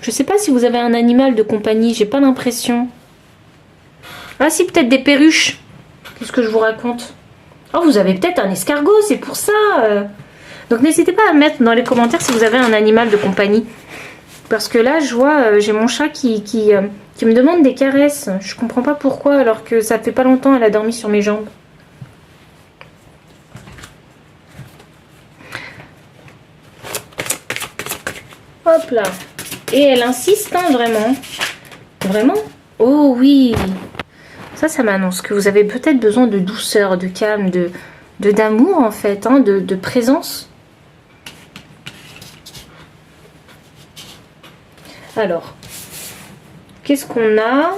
Je sais pas si vous avez un animal de compagnie, j'ai pas l'impression. Ah si, peut-être des perruches. Qu'est-ce que je vous raconte? Oh, vous avez peut-être un escargot, c'est pour ça. Donc n'hésitez pas à mettre dans les commentaires si vous avez un animal de compagnie. Parce que là, je vois, j'ai mon chat qui me demande des caresses. Je comprends pas pourquoi, alors que ça fait pas longtemps, elle a dormi sur mes jambes. Hop là. Et elle insiste, vraiment. Vraiment? Oh oui. Ça m'annonce que vous avez peut-être besoin de douceur, de calme, d'amour en fait, de présence. Alors, qu'est-ce qu'on a?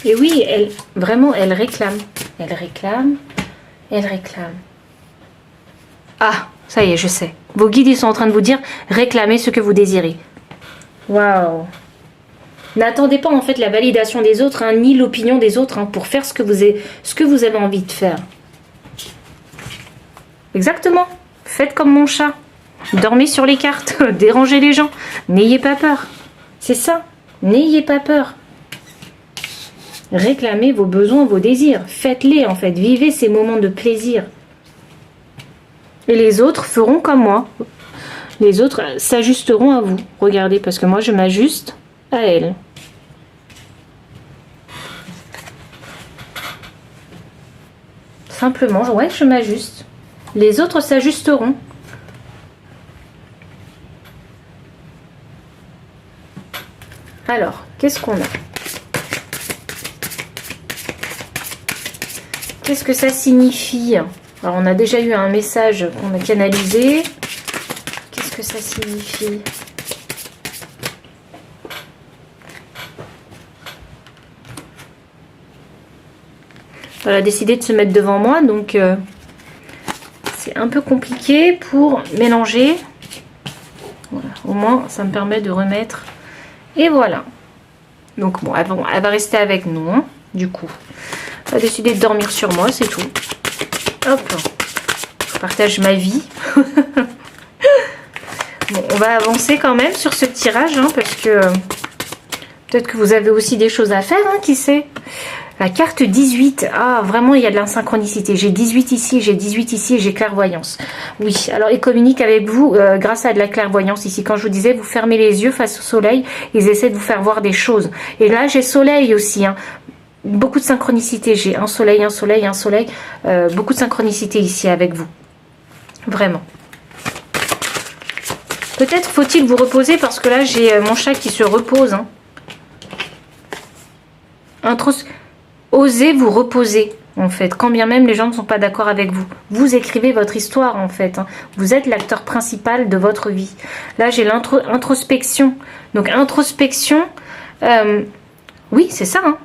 Et oui, elle réclame. Elle réclame. Elle réclame. Ah, ça y est, je sais. Vos guides, ils sont en train de vous dire, réclamez ce que vous désirez. Waouh. N'attendez pas en fait la validation des autres, ni l'opinion des autres, pour faire ce que vous avez envie de faire. Exactement. Faites comme mon chat. Dormez sur les cartes, dérangez les gens. N'ayez pas peur. C'est ça. N'ayez pas peur. Réclamez vos besoins, vos désirs. Faites-les en fait. Vivez ces moments de plaisir. Et les autres feront comme moi. Les autres s'ajusteront à vous. Regardez, parce que moi, je m'ajuste à elle. Simplement, ouais, je m'ajuste. Les autres s'ajusteront. Alors, qu'est-ce qu'on a? Qu'est-ce que ça signifie? Alors, on a déjà eu un message qu'on a canalisé. Qu'est-ce que ça signifie? Elle a décidé de se mettre devant moi, donc c'est un peu compliqué pour mélanger. Voilà, au moins, ça me permet de remettre. Et voilà. Donc bon, elle va rester avec nous, hein, du coup. Elle a décidé de dormir sur moi, c'est tout. Hop. Je partage ma vie. Bon, on va avancer quand même sur ce tirage, hein, parce que peut-être que vous avez aussi des choses à faire, hein, qui sait. La carte 18, ah vraiment il y a de l'insynchronicité. J'ai 18 ici, j'ai 18 ici et j'ai clairvoyance. Oui, alors ils communiquent avec vous grâce à de la clairvoyance ici. Quand je vous disais, vous fermez les yeux face au soleil, ils essaient de vous faire voir des choses. Et là j'ai soleil aussi, hein. Beaucoup de synchronicité. J'ai un soleil, un soleil, un soleil. Beaucoup de synchronicité ici avec vous. Vraiment. Peut-être faut-il vous reposer parce que là j'ai mon chat qui se repose, hein. Osez vous reposer, en fait, quand bien même les gens ne sont pas d'accord avec vous. Vous écrivez votre histoire, en fait, hein. Vous êtes l'acteur principal de votre vie. Là, j'ai l'introspection. Donc, introspection, oui, c'est ça, hein.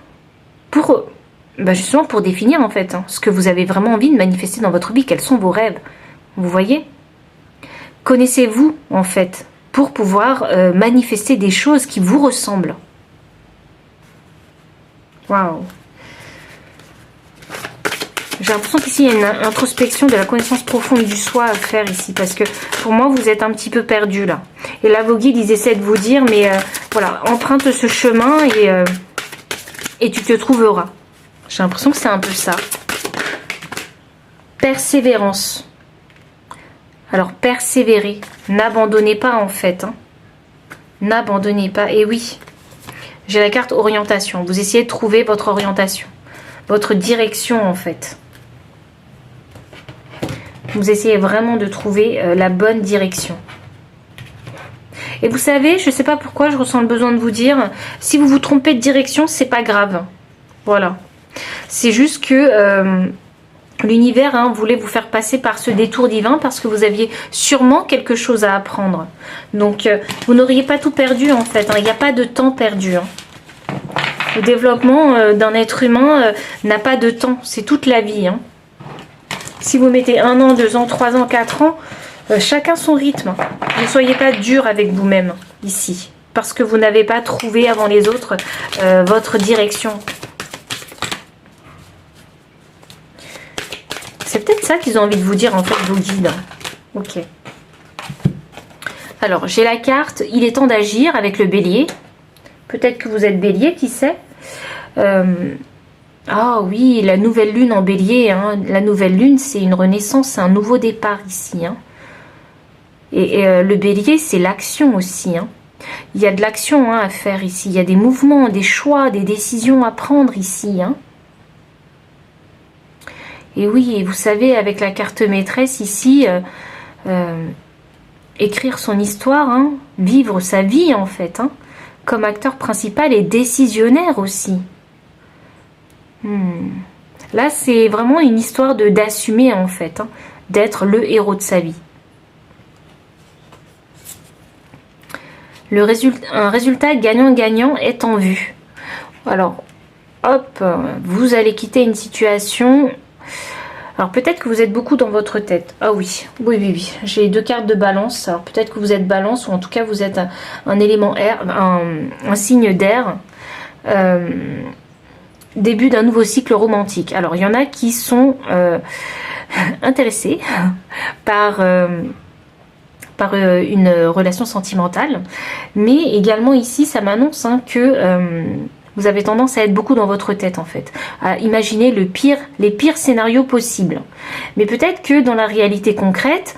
Justement, pour définir, en fait, hein, ce que vous avez vraiment envie de manifester dans votre vie. Quels sont vos rêves? Vous voyez? Connaissez-vous, en fait, pour pouvoir manifester des choses qui vous ressemblent. Waouh! J'ai l'impression qu'ici, il y a une introspection de la connaissance profonde du soi à faire ici. Parce que pour moi, vous êtes un petit peu perdu là. Et là, vos guides, ils essaient de vous dire, mais voilà, emprunte ce chemin et tu te trouveras. J'ai l'impression que c'est un peu ça. Persévérance. Alors, persévérez. N'abandonnez pas, en fait. Hein. N'abandonnez pas. Et oui, j'ai la carte orientation. Vous essayez de trouver votre orientation. Votre direction, en fait. Vous essayez vraiment de trouver la bonne direction. Et vous savez, je ne sais pas pourquoi je ressens le besoin de vous dire, si vous vous trompez de direction, c'est pas grave. Voilà. C'est juste que l'univers voulait vous faire passer par ce détour divin parce que vous aviez sûrement quelque chose à apprendre. Donc, vous n'auriez pas tout perdu en fait. Il n'y a pas de temps perdu. Le développement d'un être humain n'a pas de temps. C'est toute la vie. Si vous mettez 1 an, 2 ans, 3 ans, 4 ans, chacun son rythme. Ne soyez pas dur avec vous-même ici. Parce que vous n'avez pas trouvé avant les autres votre direction. C'est peut-être ça qu'ils ont envie de vous dire en fait, vos guides. Ok. Alors, j'ai la carte « Il est temps d'agir » avec le bélier. Peut-être que vous êtes bélier, qui sait. Ah oui, la nouvelle lune en bélier. La nouvelle lune, c'est une renaissance, c'est un nouveau départ ici. Et le bélier, c'est l'action aussi. Il y a de l'action à faire ici. Il y a des mouvements, des choix, des décisions à prendre ici. Et oui, et vous savez, avec la carte maîtresse ici, écrire son histoire, vivre sa vie en fait, comme acteur principal et décisionnaire aussi. Là, c'est vraiment une histoire d'assumer en fait, d'être le héros de sa vie. Un résultat gagnant-gagnant est en vue. Alors, hop, vous allez quitter une situation. Alors peut-être que vous êtes beaucoup dans votre tête. Ah oui, oui. J'ai 2 cartes de balance. Alors peut-être que vous êtes balance ou en tout cas vous êtes un élément air, un signe d'air. Début d'un nouveau cycle romantique. Alors il y en a qui sont intéressés par une relation sentimentale. Mais également ici ça m'annonce que vous avez tendance à être beaucoup dans votre tête en fait, à imaginer les pires scénarios possibles. Mais peut-être que dans la réalité concrète,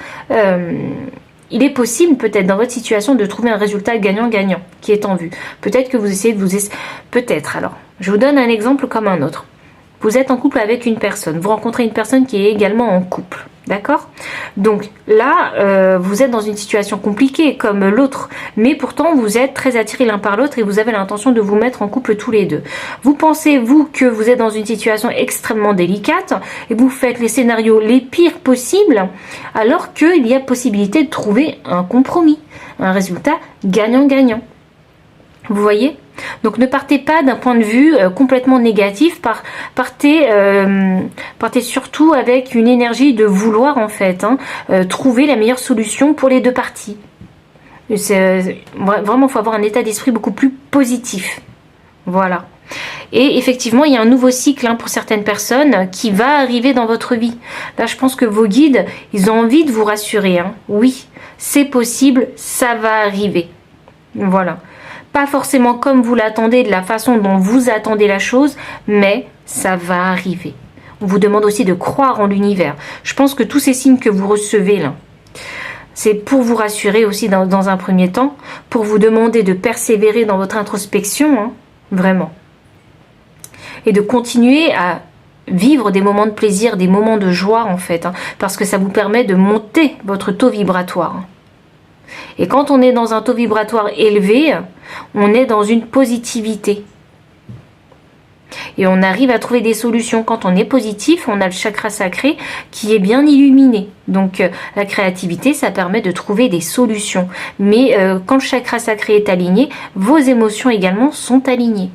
il est possible peut-être dans votre situation de trouver un résultat gagnant-gagnant qui est en vue. Peut-être que vous essayez de vous... Peut-être alors. Je vous donne un exemple comme un autre. Vous êtes en couple avec une personne. Vous rencontrez une personne qui est également en couple. D'accord? Donc là, vous êtes dans une situation compliquée comme l'autre. Mais pourtant, vous êtes très attirés l'un par l'autre et vous avez l'intention de vous mettre en couple tous les deux. Vous pensez, vous, que vous êtes dans une situation extrêmement délicate et vous faites les scénarios les pires possibles alors qu'il y a possibilité de trouver un compromis. Un résultat gagnant-gagnant. Vous voyez? Donc ne partez pas d'un point de vue complètement négatif, partez surtout avec une énergie de vouloir en fait, trouver la meilleure solution pour les deux parties. Vraiment, il faut avoir un état d'esprit beaucoup plus positif. Voilà. Et effectivement, il y a un nouveau cycle pour certaines personnes qui va arriver dans votre vie. Là, je pense que vos guides, ils ont envie de vous rassurer. Oui, c'est possible, ça va arriver. Voilà. Pas forcément comme vous l'attendez, de la façon dont vous attendez la chose, mais ça va arriver. On vous demande aussi de croire en l'univers. Je pense que tous ces signes que vous recevez là, c'est pour vous rassurer aussi dans un premier temps, pour vous demander de persévérer dans votre introspection, vraiment. Et de continuer à vivre des moments de plaisir, des moments de joie en fait, parce que ça vous permet de monter votre taux vibratoire. Et quand on est dans un taux vibratoire élevé, on est dans une positivité. Et on arrive à trouver des solutions. Quand on est positif, on a le chakra sacré qui est bien illuminé. Donc la créativité, ça permet de trouver des solutions. Mais quand le chakra sacré est aligné, vos émotions également sont alignées.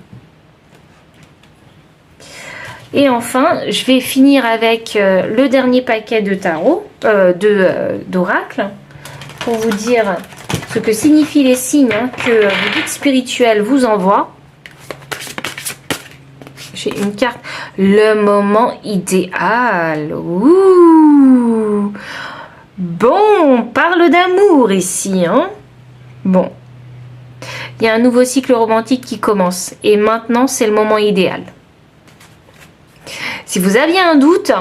Et enfin, je vais finir avec le dernier paquet de tarot, d'oracle, pour vous dire ce que signifient les signes que vos guides spirituels vous envoient. J'ai une carte, le moment idéal. Ouh. Bon, on parle d'amour ici. Bon, il y a un nouveau cycle romantique qui commence. Et maintenant, c'est le moment idéal. Si vous aviez un doute,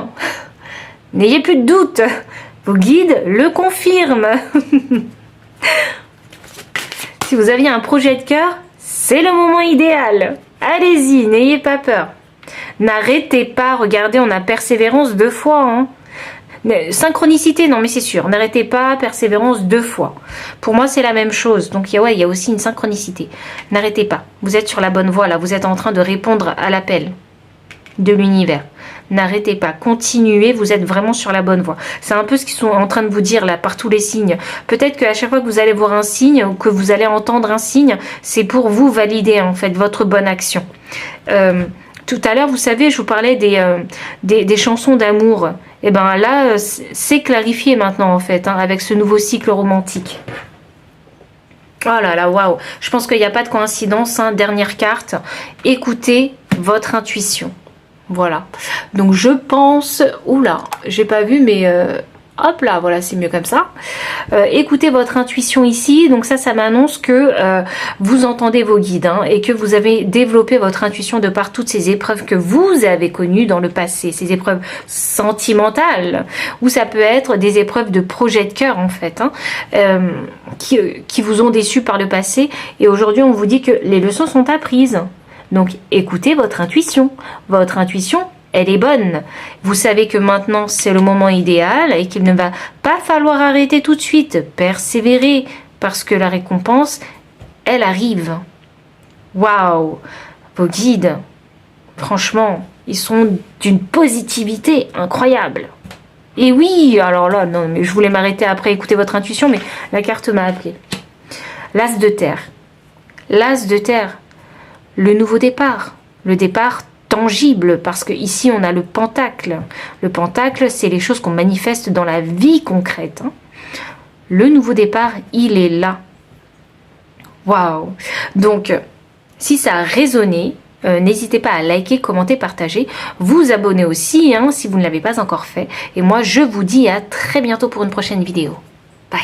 n'ayez plus de doute. Vos guides le confirment. Si vous aviez un projet de cœur, c'est le moment idéal. Allez-y, n'ayez pas peur. N'arrêtez pas, regardez, on a persévérance 2 fois. Synchronicité, non mais c'est sûr. N'arrêtez pas, persévérance 2 fois. Pour moi, c'est la même chose. Donc il y a aussi une synchronicité. N'arrêtez pas. Vous êtes sur la bonne voie là. Vous êtes en train de répondre à l'appel de l'univers. N'arrêtez pas, continuez, vous êtes vraiment sur la bonne voie. C'est un peu ce qu'ils sont en train de vous dire là par tous les signes. Peut-être qu'à chaque fois que vous allez voir un signe ou que vous allez entendre un signe, c'est pour vous valider en fait votre bonne action. Tout à l'heure, vous savez, je vous parlais des chansons d'amour. Et ben là, c'est clarifié maintenant en fait, avec ce nouveau cycle romantique. Oh là là, waouh! Je pense qu'il n'y a pas de coïncidence. Dernière carte, écoutez votre intuition. Voilà, donc je pense, oula, j'ai pas vu mais hop là, voilà, c'est mieux comme ça. Écoutez votre intuition ici, donc ça m'annonce que vous entendez vos guides et que vous avez développé votre intuition de par toutes ces épreuves que vous avez connues dans le passé, ces épreuves sentimentales, ou ça peut être des épreuves de projet de cœur en fait, qui vous ont déçu par le passé, et aujourd'hui on vous dit que les leçons sont apprises. Donc écoutez votre intuition. Votre intuition, elle est bonne. Vous savez que maintenant c'est le moment idéal et qu'il ne va pas falloir arrêter tout de suite. Persévérer parce que la récompense, elle arrive. Waouh! Vos guides, franchement, ils sont d'une positivité incroyable. Et oui, alors là, non, mais je voulais m'arrêter après écouter votre intuition, mais la carte m'a appelé. L'As de terre. L'As de terre. Le nouveau départ, le départ tangible, parce que ici on a le pentacle. Le pentacle, c'est les choses qu'on manifeste dans la vie concrète. Le nouveau départ, il est là. Waouh! Donc, si ça a résonné, n'hésitez pas à liker, commenter, partager, vous abonner aussi si vous ne l'avez pas encore fait. Et moi, je vous dis à très bientôt pour une prochaine vidéo. Bye!